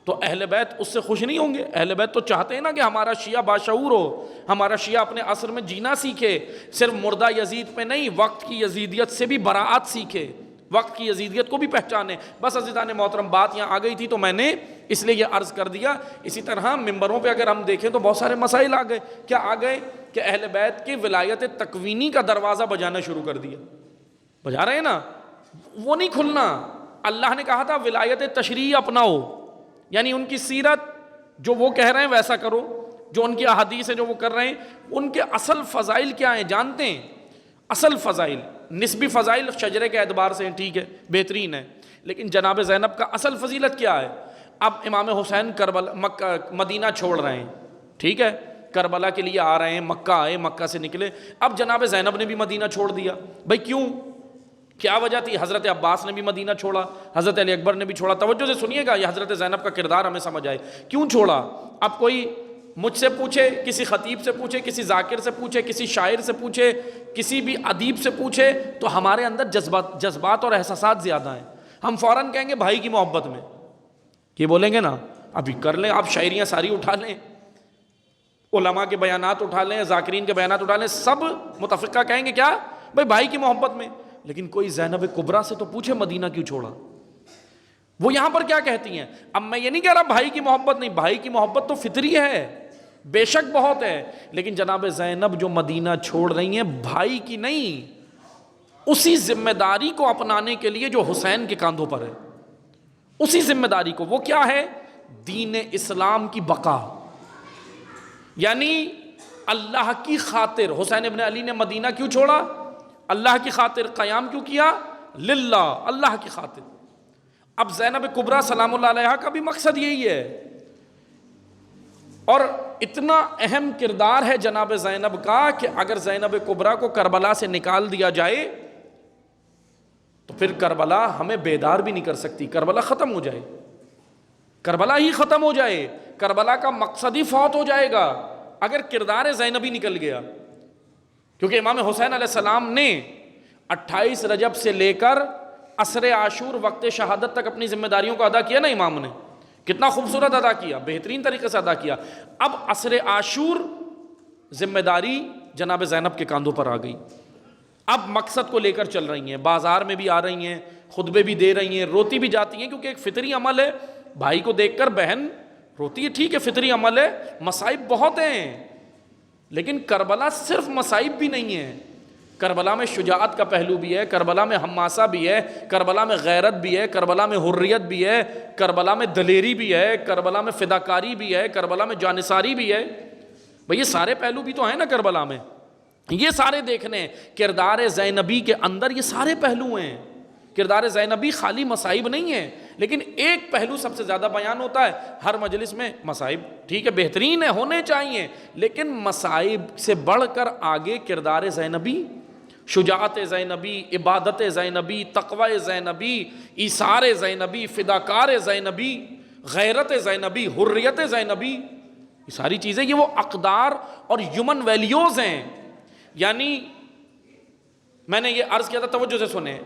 Speaker 1: تو اہل بیت اس سے خوش نہیں ہوں گے. اہل بیت تو چاہتے ہیں نا کہ ہمارا شیعہ باشعور ہو، ہمارا شیعہ اپنے عصر میں جینا سیکھے، صرف مردہ یزید پہ نہیں، وقت کی یزیدیت سے بھی براعت سیکھے، وقت کی یزیدیت کو بھی پہچانے. بس عزیزان محترم بات یہاں آ گئی تھی تو میں نے اس لیے یہ عرض کر دیا. اسی طرح ممبروں پہ اگر ہم دیکھیں تو بہت سارے مسائل آ گئے. کیا آ گئے؟ کہ اہل بیت کی ولایت تکوینی کا دروازہ بجانا شروع کر دیا. بجا رہے ہیں نا، وہ نہیں کھلنا. اللہ نے کہا تھا ولایت تشریع اپناؤ، یعنی ان کی سیرت جو وہ کہہ رہے ہیں ویسا کرو، جو ان کی احادیث ہیں جو وہ کر رہے ہیں. ان کے اصل فضائل کیا ہیں جانتے ہیں؟ اصل فضائل، نسبی فضائل شجرے کے اعتبار سے ہیں، ٹھیک ہے بہترین ہے، لیکن جناب زینب کا اصل فضیلت کیا ہے؟ اب امام حسین مدینہ چھوڑ رہے ہیں، ٹھیک ہے، کربلا کے لیے آ رہے ہیں، مکہ آئے، مکہ سے نکلے. اب جناب زینب نے بھی مدینہ چھوڑ دیا. بھائی کیوں؟ کیا وجہ تھی؟ حضرت عباس نے بھی مدینہ چھوڑا، حضرت علی اکبر نے بھی چھوڑا. توجہ سے سنیے گا، یہ حضرت زینب کا کردار ہمیں سمجھ آئے. کیوں چھوڑا؟ اب کوئی مجھ سے پوچھے، کسی خطیب سے پوچھے، کسی ذاکر سے پوچھے، کسی شاعر سے پوچھے، کسی بھی ادیب سے پوچھے، تو ہمارے اندر جذبات اور احساسات زیادہ ہیں. ہم فوراً کہیں گے بھائی کی محبت میں، یہ بولیں گے نا. ابھی کر لیں آپ، شاعریاں ساری اٹھا لیں، علماء کے بیانات اٹھا لیں، ذاکرین کے بیانات اٹھا لیں، سب متفقہ کہیں گے کیا؟ بھائی کی محبت میں. لیکن کوئی زینب کبریٰ سے تو پوچھے مدینہ کیوں چھوڑا؟ وہ یہاں پر کیا کہتی ہیں؟ اب میں یہ نہیں کہہ رہا بھائی کی محبت نہیں، بھائی کی محبت تو فطری ہے، بے شک بہت ہے، لیکن جناب زینب جو مدینہ چھوڑ رہی ہیں بھائی کی نہیں، اسی ذمہ داری کو اپنانے کے لیے جو حسین کے کاندھوں پر ہے، اسی ذمہ داری کو. وہ کیا ہے؟ دین اسلام کی بقا، یعنی اللہ کی خاطر. حسین ابن علی نے مدینہ کیوں چھوڑا؟ اللہ کی خاطر. قیام کیوں کیا؟ للہ، اللہ کی خاطر. اب زینب کبریٰ سلام اللہ علیہا کا بھی مقصد یہی ہے، اور اتنا اہم کردار ہے جناب زینب کا کہ اگر زینب کبریٰ کو کربلا سے نکال دیا جائے تو پھر کربلا ہمیں بیدار بھی نہیں کر سکتی. کربلا ختم ہو جائے، کربلا ہی ختم ہو جائے، کربلا کا مقصد ہی فوت ہو جائے گا اگر کردار زینبی نکل گیا. کیونکہ امام حسین علیہ السلام نے 28 رجب سے لے کر عصر عاشور وقت شہادت تک اپنی ذمہ داریوں کو ادا کیا نا. امام نے کتنا خوبصورت ادا کیا، بہترین طریقے سے ادا کیا. اب عصر عاشور ذمہ داری جناب زینب کے کاندھوں پر آ گئی. اب مقصد کو لے کر چل رہی ہیں، بازار میں بھی آ رہی ہیں، خطبے بھی دے رہی ہیں، روتی بھی جاتی ہیں، کیونکہ ایک فطری عمل ہے. بھائی کو دیکھ کر بہن روتی ہے، ٹھیک ہے فطری عمل ہے. مصائب بہت ہیں، لیکن کربلا صرف مصائب بھی نہیں ہے. کربلا میں شجاعت کا پہلو بھی ہے، کربلا میں حماسہ بھی ہے، کربلا میں غیرت بھی ہے، کربلا میں حریت بھی ہے، کربلا میں دلیری بھی ہے، کربلا میں فداکاری بھی ہے، کربلا میں جانثاری بھی ہے. بھئی یہ سارے پہلو بھی تو ہیں نا کربلا میں، یہ سارے دیکھنے. کردار زینبی کے اندر یہ سارے پہلو ہیں. کردار زینبی خالی مصائب نہیں ہے، لیکن ایک پہلو سب سے زیادہ بیان ہوتا ہے. ہر مجلس میں مصائب ٹھیک ہے، بہترین ہے، ہونے چاہیے، لیکن مصائب سے بڑھ کر آگے کردار زینبی، شجاعت زینبی، عبادت زینبی، تقوی زینبی، ایثار زینبی، فداکار زینبی، غیرت زینبی، حریت زینبی، یہ ساری چیزیں یہ وہ اقدار اور ہیومن ویلیوز ہیں. یعنی میں نے یہ عرض کیا تھا، توجہ سے سنیں.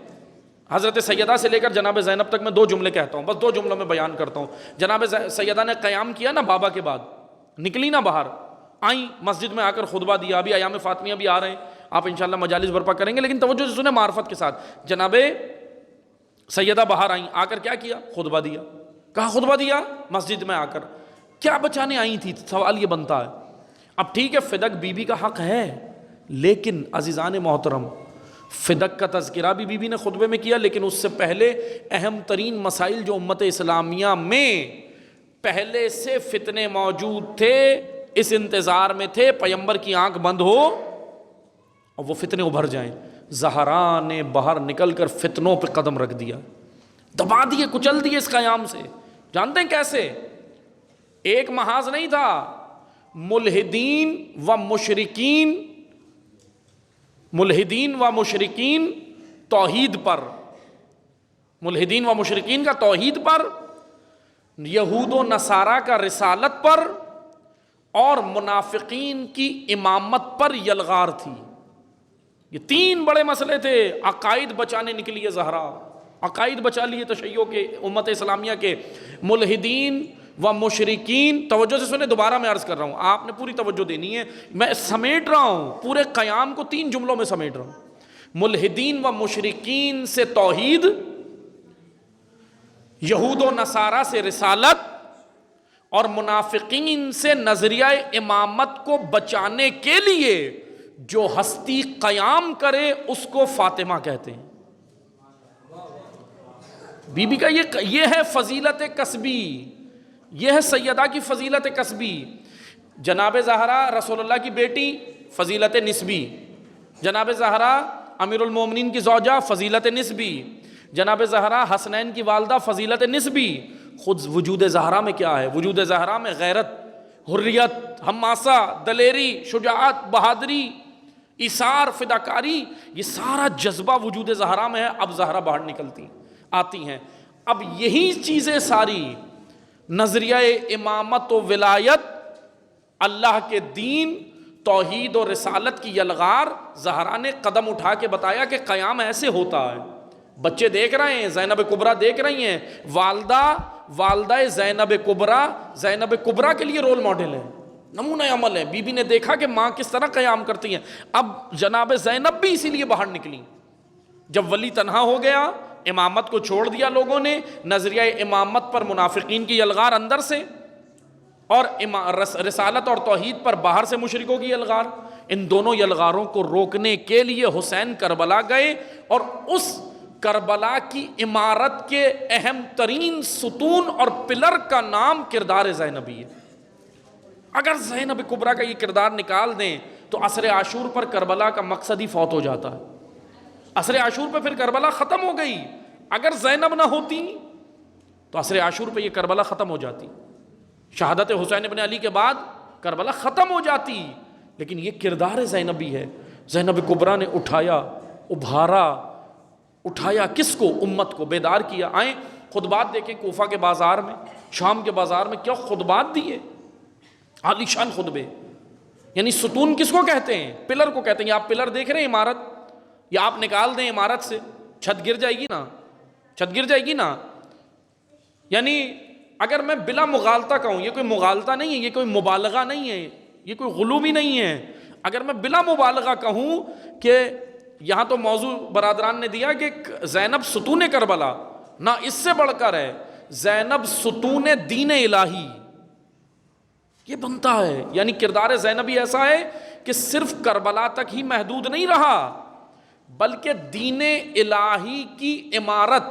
Speaker 1: حضرت سیدہ سے لے کر جناب زینب تک میں 2 جملے کہتا ہوں، بس 2 جملوں میں بیان کرتا ہوں. جناب سیدہ نے قیام کیا نا بابا کے بعد، نکلی نا باہر، آئیں مسجد میں آ کر خطبہ دیا. ابھی ایام فاطمیہ بھی آ رہے ہیں، آپ انشاءاللہ مجالس برپا کریں گے، لیکن توجہ سے سنیں معرفت کے ساتھ. جناب سیدہ باہر آئیں، آ کر کیا کیا؟ خطبہ دیا. کہاں خطبہ دیا؟ مسجد میں آ کر. کیا بچانے آئی تھی؟ سوال یہ بنتا ہے. اب ٹھیک ہے فدق بی بی کا حق ہے، لیکن عزیزان محترم فدق کا تذکرہ بھی بی بی نے خطبے میں کیا، لیکن اس سے پہلے اہم ترین مسائل جو امت اسلامیہ میں پہلے سے فتنے موجود تھے، اس انتظار میں تھے پیمبر کی آنکھ بند ہو اور وہ فتنے ابھر جائیں. زہرا نے باہر نکل کر فتنوں پہ قدم رکھ دیا، دبا دیے، کچل دیے اس قیام سے. جانتے ہیں کیسے؟ ایک محاذ نہیں تھا، ملحدین و مشرکین توحید پر، ملحدین و مشرکین کا توحید پر، یہود و نصارہ کا رسالت پر، اور منافقین کی امامت پر یلغار تھی. یہ 3 بڑے مسئلے تھے. عقائد بچانے نکلی ہے زہرا، عقائد بچا لیے تشیع کے، امت اسلامیہ کے. ملحدین و مشرکین، توجہ سے سنیں، دوبارہ میں عرض کر رہا ہوں، آپ نے پوری توجہ دینی ہے، میں سمیٹ رہا ہوں پورے قیام کو 3 جملوں میں سمیٹ رہا ہوں. ملحدین و مشرکین سے توحید، یہود و نصارہ سے رسالت، اور منافقین سے نظریہ امامت کو بچانے کے لیے جو ہستی قیام کرے اس کو فاطمہ کہتے ہیں. بی بی کا یہ ہے فضیلت کسبی، یہ ہے سیدہ کی فضیلت کسبی. جناب زہرا رسول اللہ کی بیٹی، فضیلت نسبی. جناب زہرا امیر المومنین کی زوجہ، فضیلت نسبی. جناب زہرا حسنین کی والدہ، فضیلت نسبی. خود وجود زہرا میں کیا ہے؟ وجود زہرا میں غیرت، حریت، حماسہ، دلیری، شجاعت، بہادری، ایثار، فداکاری، یہ سارا جذبہ وجود زہرا میں ہے. اب زہرا باہر نکلتی آتی ہیں. اب یہی چیزیں ساری، نظریہ امامت و ولایت، اللہ کے دین، توحید و رسالت کی یلغار، زہرا نے قدم اٹھا کے بتایا کہ قیام ایسے ہوتا ہے. بچے دیکھ رہے ہیں، زینب کبریٰ دیکھ رہی ہیں، والدہ زینب کبریٰ کے لیے رول ماڈل ہے، نمونہ عمل ہے. بی بی نے دیکھا کہ ماں کس طرح قیام کرتی ہیں. اب جناب زینب بھی اسی لیے باہر نکلی. جب ولی تنہا ہو گیا، امامت کو چھوڑ دیا لوگوں نے، نظریہ امامت پر منافقین کی یلغار اندر سے، اور رسالت اور توحید پر باہر سے مشرکوں کی یلغار. ان دونوں یلغاروں کو روکنے کے لیے حسین کربلا گئے، اور اس کربلا کی عمارت کے اہم ترین ستون اور پلر کا نام کردار زینبی ہے. اگر زینب کبریٰ کا یہ کردار نکال دیں تو عصر عاشور پر کربلا کا مقصد ہی فوت ہو جاتا ہے. عصر عاشور پہ پھر کربلا ختم ہو گئی. اگر زینب نہ ہوتی تو عصر عاشور پہ یہ کربلا ختم ہو جاتی. شہادت حسین ابن علی کے بعد کربلا ختم ہو جاتی. لیکن یہ کردار زینبی ہے. زینب کبریٰ نے اٹھایا، ابھارا، اٹھایا کس کو؟ امت کو بیدار کیا. آئیں خطبات دیکھیں کوفہ کے بازار میں، شام کے بازار میں کیا خطبات دیے، عالی شان خطبے. یعنی ستون کس کو کہتے ہیں؟ پلر کو کہتے ہیں. آپ پلر دیکھ رہے ہیں عمارت، یا آپ نکال دیں عمارت سے، چھت گر جائے گی نا، چھت گر جائے گی نا. یعنی اگر میں بلا مغالطہ کہوں، یہ کوئی مغالطہ نہیں ہے، یہ کوئی مبالغہ نہیں ہے، یہ کوئی غلو بھی نہیں ہے. اگر میں بلا مبالغہ کہوں کہ یہاں تو موضوع برادران نے دیا کہ زینب ستون کربلا، نہ اس سے بڑھ کر ہے زینب ستون دین الہی، یہ بنتا ہے. یعنی کردار زینبی ایسا ہے کہ صرف کربلا تک ہی محدود نہیں رہا، بلکہ دین الہی کی عمارت،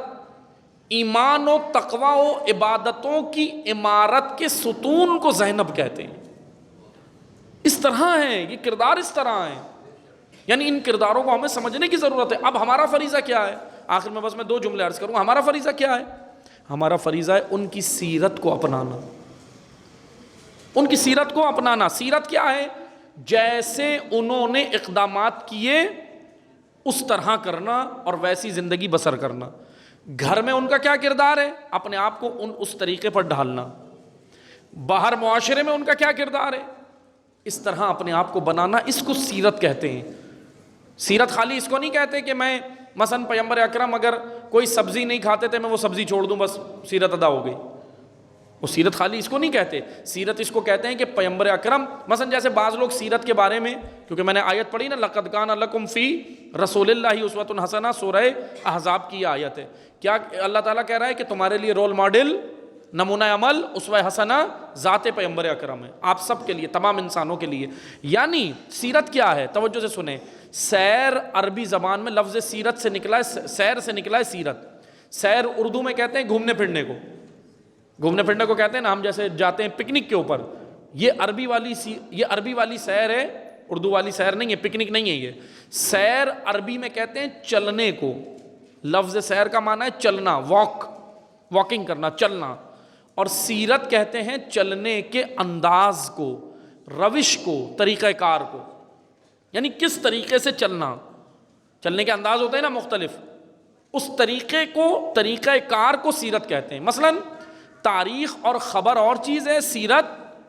Speaker 1: ایمان و تقوی و عبادتوں کی عمارت کے ستون کو زینب کہتے ہیں۔ اس طرح ہیں یہ کردار، اس طرح ہیں، یعنی ان کرداروں کو ہمیں سمجھنے کی ضرورت ہے۔ اب ہمارا فریضہ کیا ہے؟ آخر میں بس میں 2 جملے عرض کروں، ہمارا فریضہ کیا ہے؟ ہمارا فریضہ ہے ان کی سیرت کو اپنانا، ان کی سیرت کو اپنانا۔ سیرت کیا ہے؟ جیسے انہوں نے اقدامات کیے اس طرح کرنا اور ویسی زندگی بسر کرنا۔ گھر میں ان کا کیا کردار ہے؟ اپنے آپ کو اس طریقے پر ڈھالنا۔ باہر معاشرے میں ان کا کیا کردار ہے؟ اس طرح اپنے آپ کو بنانا، اس کو سیرت کہتے ہیں۔ سیرت خالی اس کو نہیں کہتے کہ میں مثلا پیغمبر اکرم اگر کوئی سبزی نہیں کھاتے تھے میں وہ سبزی چھوڑ دوں بس سیرت ادا ہو گئی، وہ سیرت خالی اس کو نہیں کہتے۔ سیرت اس کو کہتے ہیں کہ پیغمبر اکرم مثلا جیسے بعض لوگ سیرت کے بارے میں، کیونکہ میں نے آیت پڑھی نا، لقد کان لکم فی رسول اللہ اسوۃ حسنہ، سورہ احزاب کی یہ آیت ہے۔ کیا اللہ تعالیٰ کہہ رہا ہے کہ تمہارے لیے رول ماڈل، نمونہ عمل، اسوہ حسنہ ذات پیغمبر اکرم ہے، آپ سب کے لیے، تمام انسانوں کے لیے۔ یعنی سیرت کیا ہے؟ توجہ سے سنیں، سیر عربی زبان میں لفظ سیرت سے نکلا ہے، سیر سے نکلا ہے سیرت۔ سیر اردو میں کہتے ہیں گھومنے پھرنے کو، گھومنے پھرنے کو کہتے ہیں نا، ہم جیسے جاتے ہیں پکنک کے اوپر، یہ عربی والی سیر ہے، اردو والی سیر نہیں ہے، پکنک نہیں ہے۔ یہ سیر عربی میں کہتے ہیں چلنے کو، لفظ سیر کا معنی ہے چلنا، واکنگ کرنا، چلنا، اور سیرت کہتے ہیں چلنے کے انداز کو، روش کو، طریقہ کار کو، یعنی کس طریقے سے چلنا۔ چلنے کے انداز ہوتے ہیں نا مختلف، اس طریقے کو، طریقہ کار کو سیرت کہتے ہیں۔ مثلا تاریخ اور خبر اور چیز ہے، سیرت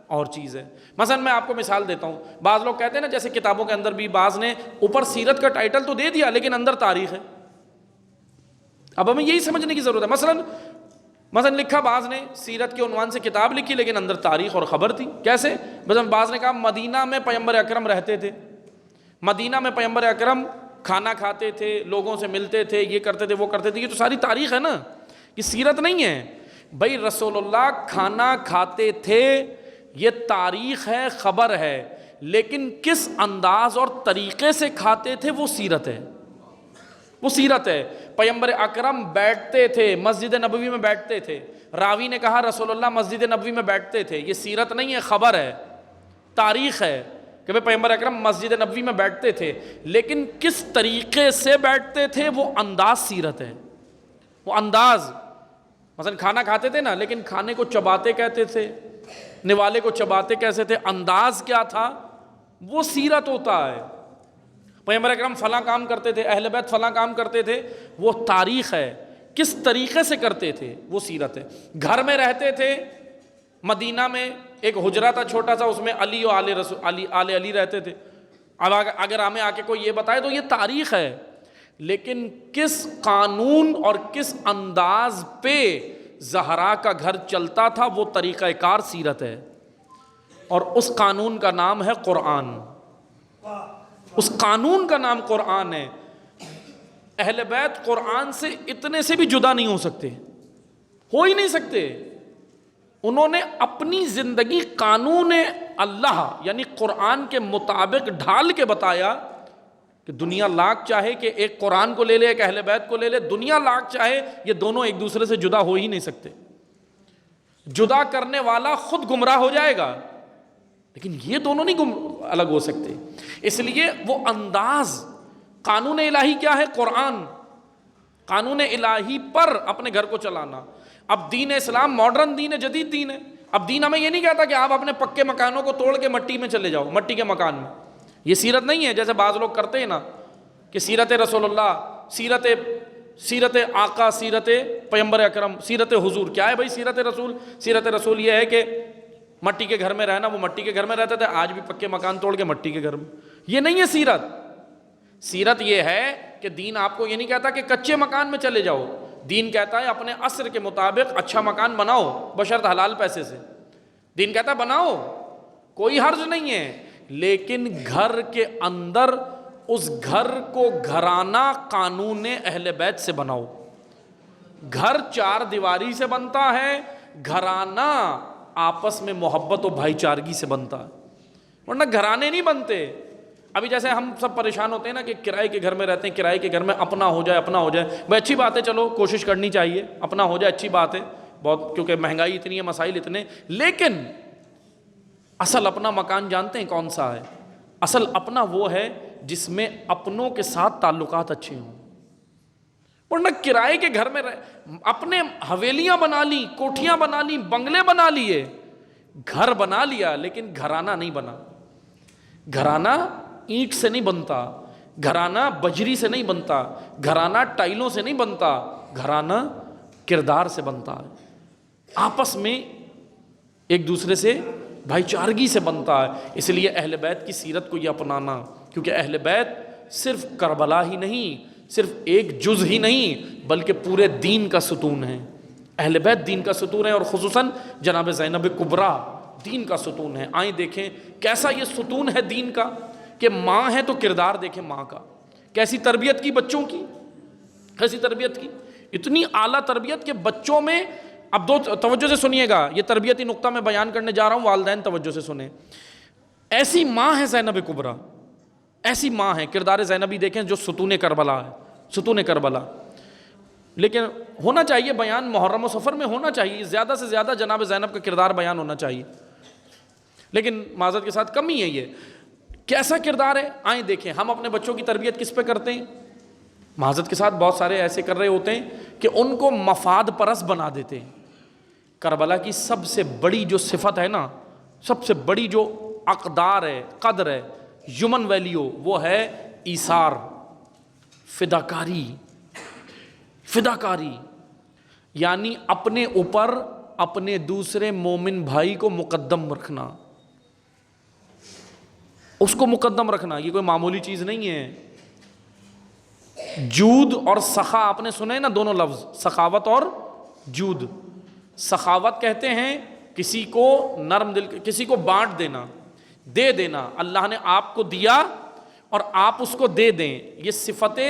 Speaker 1: اور چیز ہے۔ مثلا میں آپ کو مثال دیتا ہوں، بعض لوگ کہتے ہیں نا جیسے کتابوں کے اندر بھی بعض نے اوپر سیرت کا ٹائٹل تو دے دیا لیکن اندر تاریخ ہے۔ اب ہمیں یہی سمجھنے کی ضرورت ہے۔ مثلا لکھا بعض نے سیرت کے عنوان سے کتاب لکھی لیکن اندر تاریخ اور خبر تھی۔ کیسے؟ مثلا بعض نے کہا مدینہ میں پیغمبر اکرم رہتے تھے، مدینہ میں پیغمبر اکرم کھانا کھاتے تھے، لوگوں سے ملتے تھے، یہ کرتے تھے، وہ کرتے تھے۔ یہ تو ساری تاریخ ہے نا، یہ سیرت نہیں ہے بھائی۔ رسول اللہ کھانا کھاتے تھے، یہ تاریخ ہے، خبر ہے، لیکن کس انداز اور طریقے سے کھاتے تھے وہ سیرت ہے، وہ سیرت ہے۔ پیغمبر اکرم بیٹھتے تھے، مسجد نبوی میں بیٹھتے تھے، راوی نے کہا رسول اللہ مسجد نبوی میں بیٹھتے تھے، یہ سیرت نہیں ہے، خبر ہے، تاریخ ہے کہ بھئی پیغمبر اکرم مسجد نبوی میں بیٹھتے تھے، لیکن کس طریقے سے بیٹھتے تھے وہ انداز سیرت ہے، وہ انداز۔ مثلا کھانا کھاتے تھے نا، لیکن کھانے کو چباتے کہتے تھے، نوالے کو چباتے کیسے تھے، انداز کیا تھا، وہ سیرت ہوتا ہے۔ پیغمبر اکرم فلاں کام کرتے تھے، اہل بیت فلاں کام کرتے تھے، وہ تاریخ ہے، کس طریقے سے کرتے تھے وہ سیرت ہے۔ گھر میں رہتے تھے، مدینہ میں ایک حجرہ تھا چھوٹا سا، اس میں علی و آل علی رہتے تھے۔ اب اگر ہمیں آ کے کوئی یہ بتائے تو یہ تاریخ ہے، لیکن کس قانون اور کس انداز پہ زہرا کا گھر چلتا تھا وہ طریقہ کار سیرت ہے، اور اس قانون کا نام ہے قرآن، اس قانون کا نام قرآن ہے۔ اہل بیت قرآن سے اتنے سے بھی جدا نہیں ہو سکتے، ہو ہی نہیں سکتے۔ انہوں نے اپنی زندگی قانون اللہ یعنی قرآن کے مطابق ڈھال کے بتایا کہ دنیا لاکھ چاہے کہ ایک قرآن کو لے لے، ایک اہل بیت کو لے لے، دنیا لاکھ چاہے یہ دونوں ایک دوسرے سے جدا ہو ہی نہیں سکتے۔ جدا کرنے والا خود گمراہ ہو جائے گا، لیکن یہ دونوں نہیں الگ ہو سکتے۔ اس لیے وہ انداز، قانون الہی کیا ہے؟ قرآن، قانون الہی پر اپنے گھر کو چلانا۔ اب دین اسلام ماڈرن دین ہے، جدید دین ہے۔ اب دین ہمیں یہ نہیں کہتا کہ آپ اپنے پکے مکانوں کو توڑ کے مٹی میں چلے جاؤ، مٹی کے مکان میں، یہ سیرت نہیں ہے۔ جیسے بعض لوگ کرتے ہیں نا کہ سیرت رسول اللہ، سیرت آقا، سیرت پیغمبر اکرم، سیرت حضور۔ کیا ہے بھائی سیرت رسول؟ سیرت رسول یہ ہے کہ مٹی کے گھر میں رہنا، وہ مٹی کے گھر میں رہتے تھے، آج بھی پکے مکان توڑ کے مٹی کے گھر میں، یہ نہیں ہے سیرت۔ سیرت یہ ہے کہ دین آپ کو یہ نہیں کہتا کہ کچے مکان میں چلے جاؤ، دین کہتا ہے اپنے عصر کے مطابق اچھا مکان بناؤ بشرط حلال پیسے سے۔ دین کہتا ہے بناؤ، کوئی حرج نہیں ہے، لیکن گھر کے اندر اس گھر کو گھرانہ قانون اہل بیت سے بناؤ۔ گھر چار دیواری سے بنتا ہے، گھرانہ آپس میں محبت و بھائی چارگی سے بنتا ہے، ورنہ گھرانے نہیں بنتے۔ ابھی جیسے ہم سب پریشان ہوتے ہیں نا کہ کرائے کے گھر میں رہتے ہیں، کرائے کے گھر میں اپنا ہو جائے، اپنا ہو جائے. بھائی اچھی بات ہے، چلو کوشش کرنی چاہیے اپنا ہو جائے، اچھی بات ہے بہت، کیونکہ مہنگائی اتنی ہے، مسائل اتنے. لیکن اصل اپنا مکان جانتے ہیں کون سا ہے؟ اصل اپنا وہ ہے جس میں اپنوں کے ساتھ تعلقات اچھے ہوں. ورنہ کرائے کے گھر میں اپنے حویلیاں بنا لی، کوٹھیاں بنا لی، بنگلے بنا لیے، گھر بنا لیا، لیکن گھرانہ نہیں بنا. گھرانہ اینٹ سے نہیں بنتا، گھرانہ بجری سے نہیں بنتا، گھرانہ ٹائلوں سے نہیں بنتا، گھرانہ کردار سے بنتا ہے، آپس میں ایک دوسرے سے بھائی چارگی سے بنتا ہے. اس لیے اہل بیت کی سیرت کو یہ اپنانا، کیونکہ اہل بیت صرف کربلا ہی نہیں، صرف ایک جز ہی نہیں، بلکہ پورے دین کا ستون ہے. اہل بیت دین کا ستون ہے، اور خصوصاً جناب زینب کبریٰ دین کا ستون ہے. آئیں دیکھیں کیسا یہ ستون ہے دین کا، کہ ماں ہے تو کردار دیکھیں ماں کا، کیسی تربیت کی بچوں کی، کیسی تربیت کی، اتنی اعلیٰ تربیت کہ بچوں میں. اب توجہ سے سنیے گا، یہ تربیتی نقطہ میں بیان کرنے جا رہا ہوں، والدین توجہ سے سنیں. ایسی ماں ہے زینب کبریٰ، ایسی ماں ہے، کردار زینبی دیکھیں جو ستون کربلا ہے، ستون کربلا. لیکن ہونا چاہیے بیان، محرم و سفر میں ہونا چاہیے، زیادہ سے زیادہ جناب زینب کا کردار بیان ہونا چاہیے، لیکن معذرت کے ساتھ کمی ہے. یہ کیسا کردار ہے؟ آئیں دیکھیں. ہم اپنے بچوں کی تربیت کس پہ کرتے ہیں؟ معذرت کے ساتھ بہت سارے ایسے کر رہے ہوتے ہیں کہ ان کو مفاد پرست بنا دیتے ہیں. کربلا کی سب سے بڑی جو صفت ہے نا، سب سے بڑی جو اقدار ہے، قدر ہے، ہیومن ویلیو، وہ ہے ایثار، فداکاری. فداکاری یعنی اپنے اوپر اپنے دوسرے مومن بھائی کو مقدم رکھنا، اس کو مقدم رکھنا. یہ کوئی معمولی چیز نہیں ہے. جود اور سخا آپ نے سنے نا دونوں لفظ، سخاوت اور جود. سخاوت کہتے ہیں کسی کو نرم دل، کسی کو بانٹ دینا، دے دینا. اللہ نے آپ کو دیا اور آپ اس کو دے دیں، یہ صفت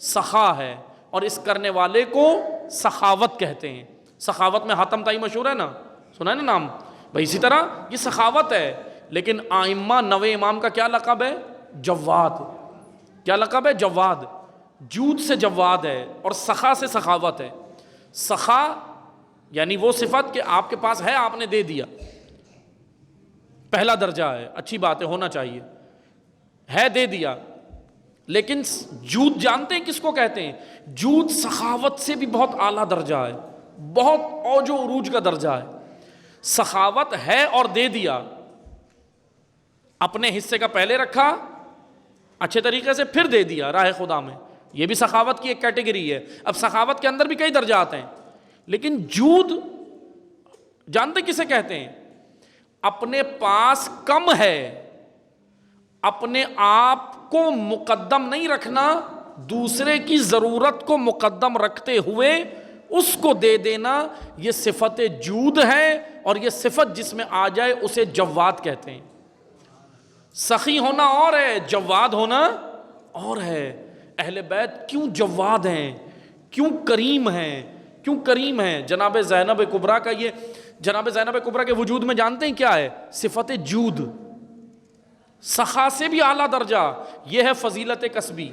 Speaker 1: سخا ہے، اور اس کرنے والے کو سخاوت کہتے ہیں. سخاوت میں حاتم طائی مشہور ہے نا، سنا ہے نا نام بھائی. اسی طرح یہ سخاوت ہے. لیکن آئمہ نوے امام کا کیا لقب ہے؟ جواد. کیا لقب ہے؟ جواد. جود سے جواد ہے، اور سخا سے سخاوت ہے. سخا یعنی وہ صفت کہ آپ کے پاس ہے، آپ نے دے دیا، پہلا درجہ ہے، اچھی بات ہے، ہونا چاہیے، ہے دے دیا. لیکن جود جانتے ہیں کس کو کہتے ہیں؟ جود سخاوت سے بھی بہت اعلیٰ درجہ ہے، بہت اوج و عروج کا درجہ ہے. سخاوت ہے اور دے دیا، اپنے حصے کا پہلے رکھا اچھے طریقے سے، پھر دے دیا راہ خدا میں. یہ بھی سخاوت کی ایک کیٹیگری ہے. اب سخاوت کے اندر بھی کئی درجات ہیں، لیکن جود جانتے کسے کہتے ہیں؟ اپنے پاس کم ہے، اپنے آپ کو مقدم نہیں رکھنا، دوسرے کی ضرورت کو مقدم رکھتے ہوئے اس کو دے دینا. یہ صفت جود ہے، اور یہ صفت جس میں آ جائے اسے جواد کہتے ہیں. سخی ہونا اور ہے، جواد ہونا اور ہے. اہل بیت کیوں جواد ہیں، کیوں کریم ہیں، کیوں کریم ہیں؟ جناب زینب کبریٰ کا یہ، جناب زینب کبریٰ کے وجود میں جانتے ہیں کیا ہے؟ صفت جود. سخا سے بھی اعلیٰ درجہ، یہ ہے فضیلت کسبی.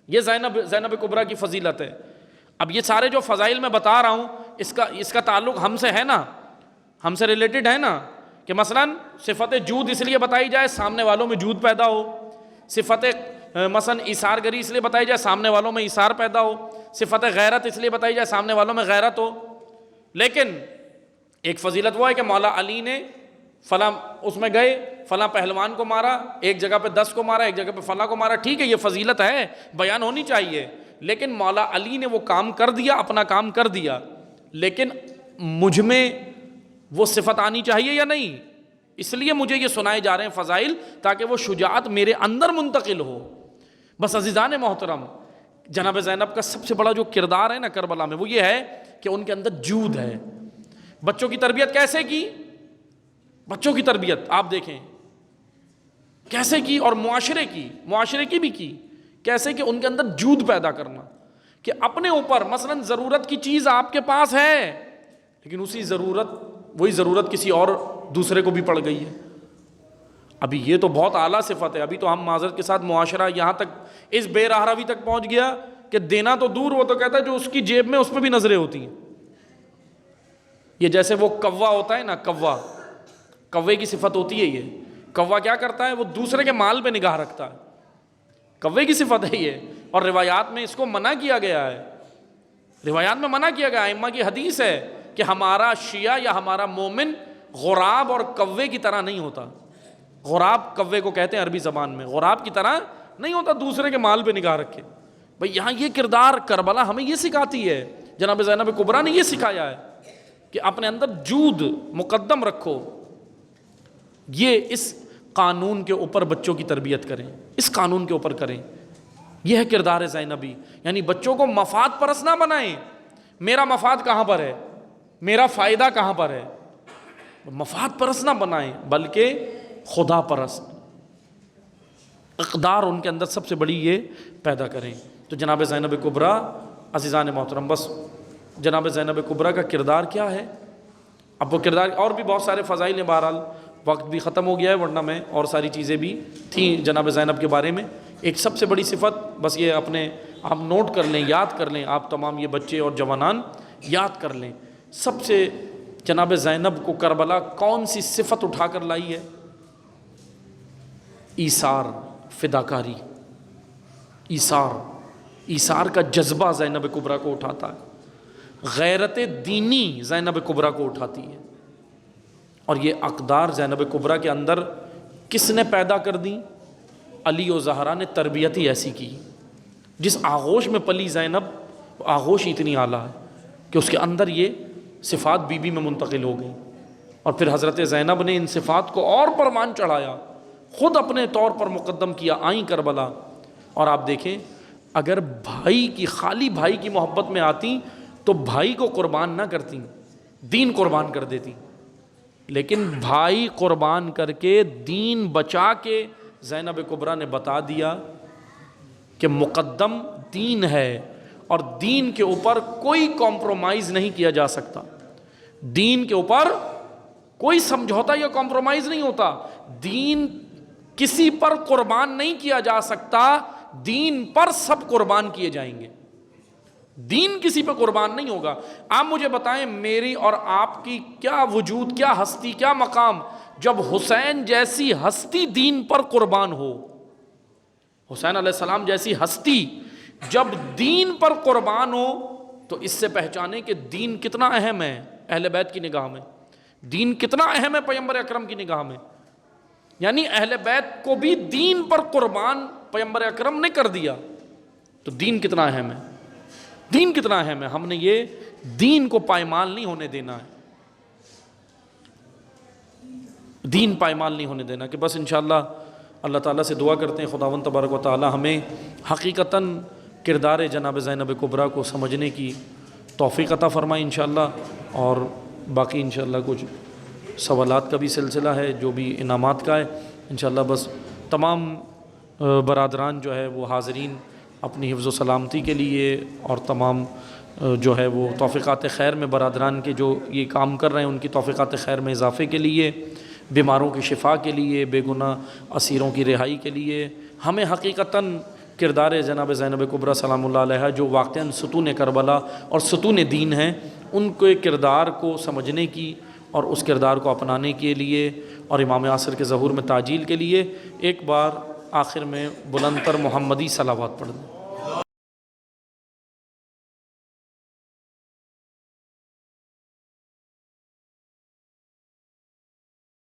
Speaker 1: یہ زینب کبریٰ کی فضیلت ہے. اب یہ سارے جو فضائل میں بتا رہا ہوں، اس کا تعلق ہم سے ہے نا، ہم سے ریلیٹڈ ہے نا. کہ مثلاً صفت جود اس لیے بتائی جائے سامنے والوں میں جود پیدا ہو، صفت مثلاً ایثار گری اس لیے بتائی جائے سامنے والوں میں ایثار پیدا ہو، صفت غیرت اس لیے بتائی جائے سامنے والوں میں غیرت ہو. لیکن ایک فضیلت وہ ہے کہ مولا علی نے فلاں اس میں گئے، فلاں پہلوان کو مارا، ایک جگہ پہ 10 کو مارا، ایک جگہ پہ فلاں کو مارا. ٹھیک ہے، یہ فضیلت ہے، بیان ہونی چاہیے. لیکن مولا علی نے وہ کام کر دیا، اپنا کام کر دیا. لیکن مجھ میں وہ صفت آنی چاہیے یا نہیں؟ اس لیے مجھے یہ سنائے جا رہے ہیں فضائل، تاکہ وہ شجاعت میرے اندر منتقل ہو. بس عزیزان محترم، جناب زینب کا سب سے بڑا جو کردار ہے نا کربلا میں، وہ یہ ہے کہ ان کے اندر جود ہے. بچوں کی تربیت کیسے کی؟ بچوں کی تربیت آپ دیکھیں کیسے کی، اور معاشرے کی بھی کی. کیسے کہ ان کے اندر جود پیدا کرنا، کہ اپنے اوپر مثلاً ضرورت کی چیز آپ کے پاس ہے، لیکن وہی ضرورت کسی اور دوسرے کو بھی پڑ گئی ہے. ابھی یہ تو بہت اعلیٰ صفت ہے، ابھی تو ہم معذرت کے ساتھ معاشرہ یہاں تک اس بے راہ روی تک پہنچ گیا کہ دینا تو دور، وہ تو کہتا ہے جو اس کی جیب میں اس پہ بھی نظریں ہوتی ہیں. یہ جیسے وہ کوا ہوتا ہے نا، کوے کی صفت ہوتی ہے یہ. کوا کیا کرتا ہے؟ وہ دوسرے کے مال پہ نگاہ رکھتا ہے. کوے کی صفت ہے یہ، اور روایات میں اس کو منع کیا گیا ہے. روایات میں منع کیا گیا ہے، ائمہ کی حدیث ہے کہ ہمارا شیعہ یا ہمارا مومن غراب اور کوے کی طرح نہیں ہوتا. غراب کوے کو کہتے ہیں عربی زبان میں، غراب کی طرح نہیں ہوتا دوسرے کے مال پہ نگاہ رکھے. بھئی یہاں یہ کردار کربلا ہمیں یہ سکھاتی ہے، جناب زینب کبریٰ نے یہ سکھایا ہے کہ اپنے اندر جود مقدم رکھو. یہ اس قانون کے اوپر بچوں کی تربیت کریں، اس قانون کے اوپر کریں. یہ ہے کردار زینبی، یعنی بچوں کو مفاد پرست نہ بنائیں. میرا مفاد کہاں پر ہے، میرا فائدہ کہاں پر ہے، مفاد پرست نہ بنائیں بلکہ خدا پرست. اقدار ان کے اندر سب سے بڑی یہ پیدا کریں. تو جناب زینب کبریٰ، عزیزان محترم، بس جناب زینب کبریٰ کا کردار کیا ہے. اب وہ کردار اور بھی بہت سارے فضائل ہیں، بہرحال وقت بھی ختم ہو گیا ہے، ورنہ میں اور ساری چیزیں بھی تھیں جناب زینب کے بارے میں. ایک سب سے بڑی صفت بس یہ اپنے آپ نوٹ کر لیں، یاد کر لیں، آپ تمام یہ بچے اور جوانان یاد کر لیں. سب سے جناب زینب کو کربلا کون سی صفت اٹھا کر لائی ہے؟ ایثار، فداکاری. ایثار کا جذبہ زینب کبریٰ کو اٹھاتا ہے. غیرت دینی زینب کبریٰ کو اٹھاتی ہے. اور یہ اقدار زینب کبریٰ کے اندر کس نے پیدا کر دیں؟ علی و زہرا نے تربیت ہی ایسی کی. جس آغوش میں پلی زینب، وہ آغوش اتنی اعلیٰ ہے کہ اس کے اندر یہ صفات بی بی میں منتقل ہو گئی. اور پھر حضرت زینب نے ان صفات کو اور پرمان چڑھایا، خود اپنے طور پر مقدم کیا، آئیں کربلا. اور آپ دیکھیں اگر خالی بھائی کی محبت میں آتی تو بھائی کو قربان نہ کرتی، دین قربان کر دیتی. لیکن بھائی قربان کر کے دین بچا کے زینب کبریٰ نے بتا دیا کہ مقدم دین ہے، اور دین کے اوپر کوئی کمپرومائز نہیں کیا جا سکتا. دین کے اوپر کوئی سمجھوتا یا کمپرومائز نہیں ہوتا. دین کسی پر قربان نہیں کیا جا سکتا، دین پر سب قربان کیے جائیں گے. دین کسی پہ قربان نہیں ہوگا. آپ مجھے بتائیں میری اور آپ کی کیا وجود، کیا ہستی، کیا مقام جب حسین جیسی ہستی دین پر قربان ہو. حسین علیہ السلام جیسی ہستی جب دین پر قربان ہو تو اس سے پہچانے کہ دین کتنا اہم ہے اہل بیت کی نگاہ میں، دین کتنا اہم ہے پیغمبر اکرم کی نگاہ میں. یعنی اہل بیت کو بھی دین پر قربان پیغمبر اکرم نے کر دیا. تو دین کتنا اہم ہے، دین کتنا اہم ہے. ہم نے یہ دین کو پائمال نہیں ہونے دینا ہے، دین پائمال نہیں ہونے دینا. کہ بس انشاءاللہ اللہ تعالیٰ سے دعا کرتے ہیں خداوند تبارک و تعالیٰ ہمیں حقیقتاً کردار جناب زینب کبریٰ کو سمجھنے کی توفیق عطا فرمائے انشاءاللہ. اور باقی انشاءاللہ کچھ سوالات کا بھی سلسلہ ہے جو بھی انعامات کا ہے انشاءاللہ. بس تمام برادران جو ہے وہ حاضرین اپنی حفظ و سلامتی کے لیے اور تمام جو ہے وہ توفیقات خیر میں برادران کے جو یہ کام کر رہے ہیں ان کی توفیقات خیر میں اضافے کے لیے، بیماروں کی شفا کے لیے، بے گناہ اسیروں کی رہائی کے لیے، ہمیں حقیقتاً کردار جناب زینب کبریٰ سلام اللہ علیہا جو واقعاً ستون کربلا اور ستون دین ہیں، ان کے کردار کو سمجھنے کی اور اس کردار کو اپنانے کے لیے اور امام عصر کے ظہور میں تعجیل کے لیے ایک بار آخر میں بلند تر محمدی صلوات پڑھ دیں.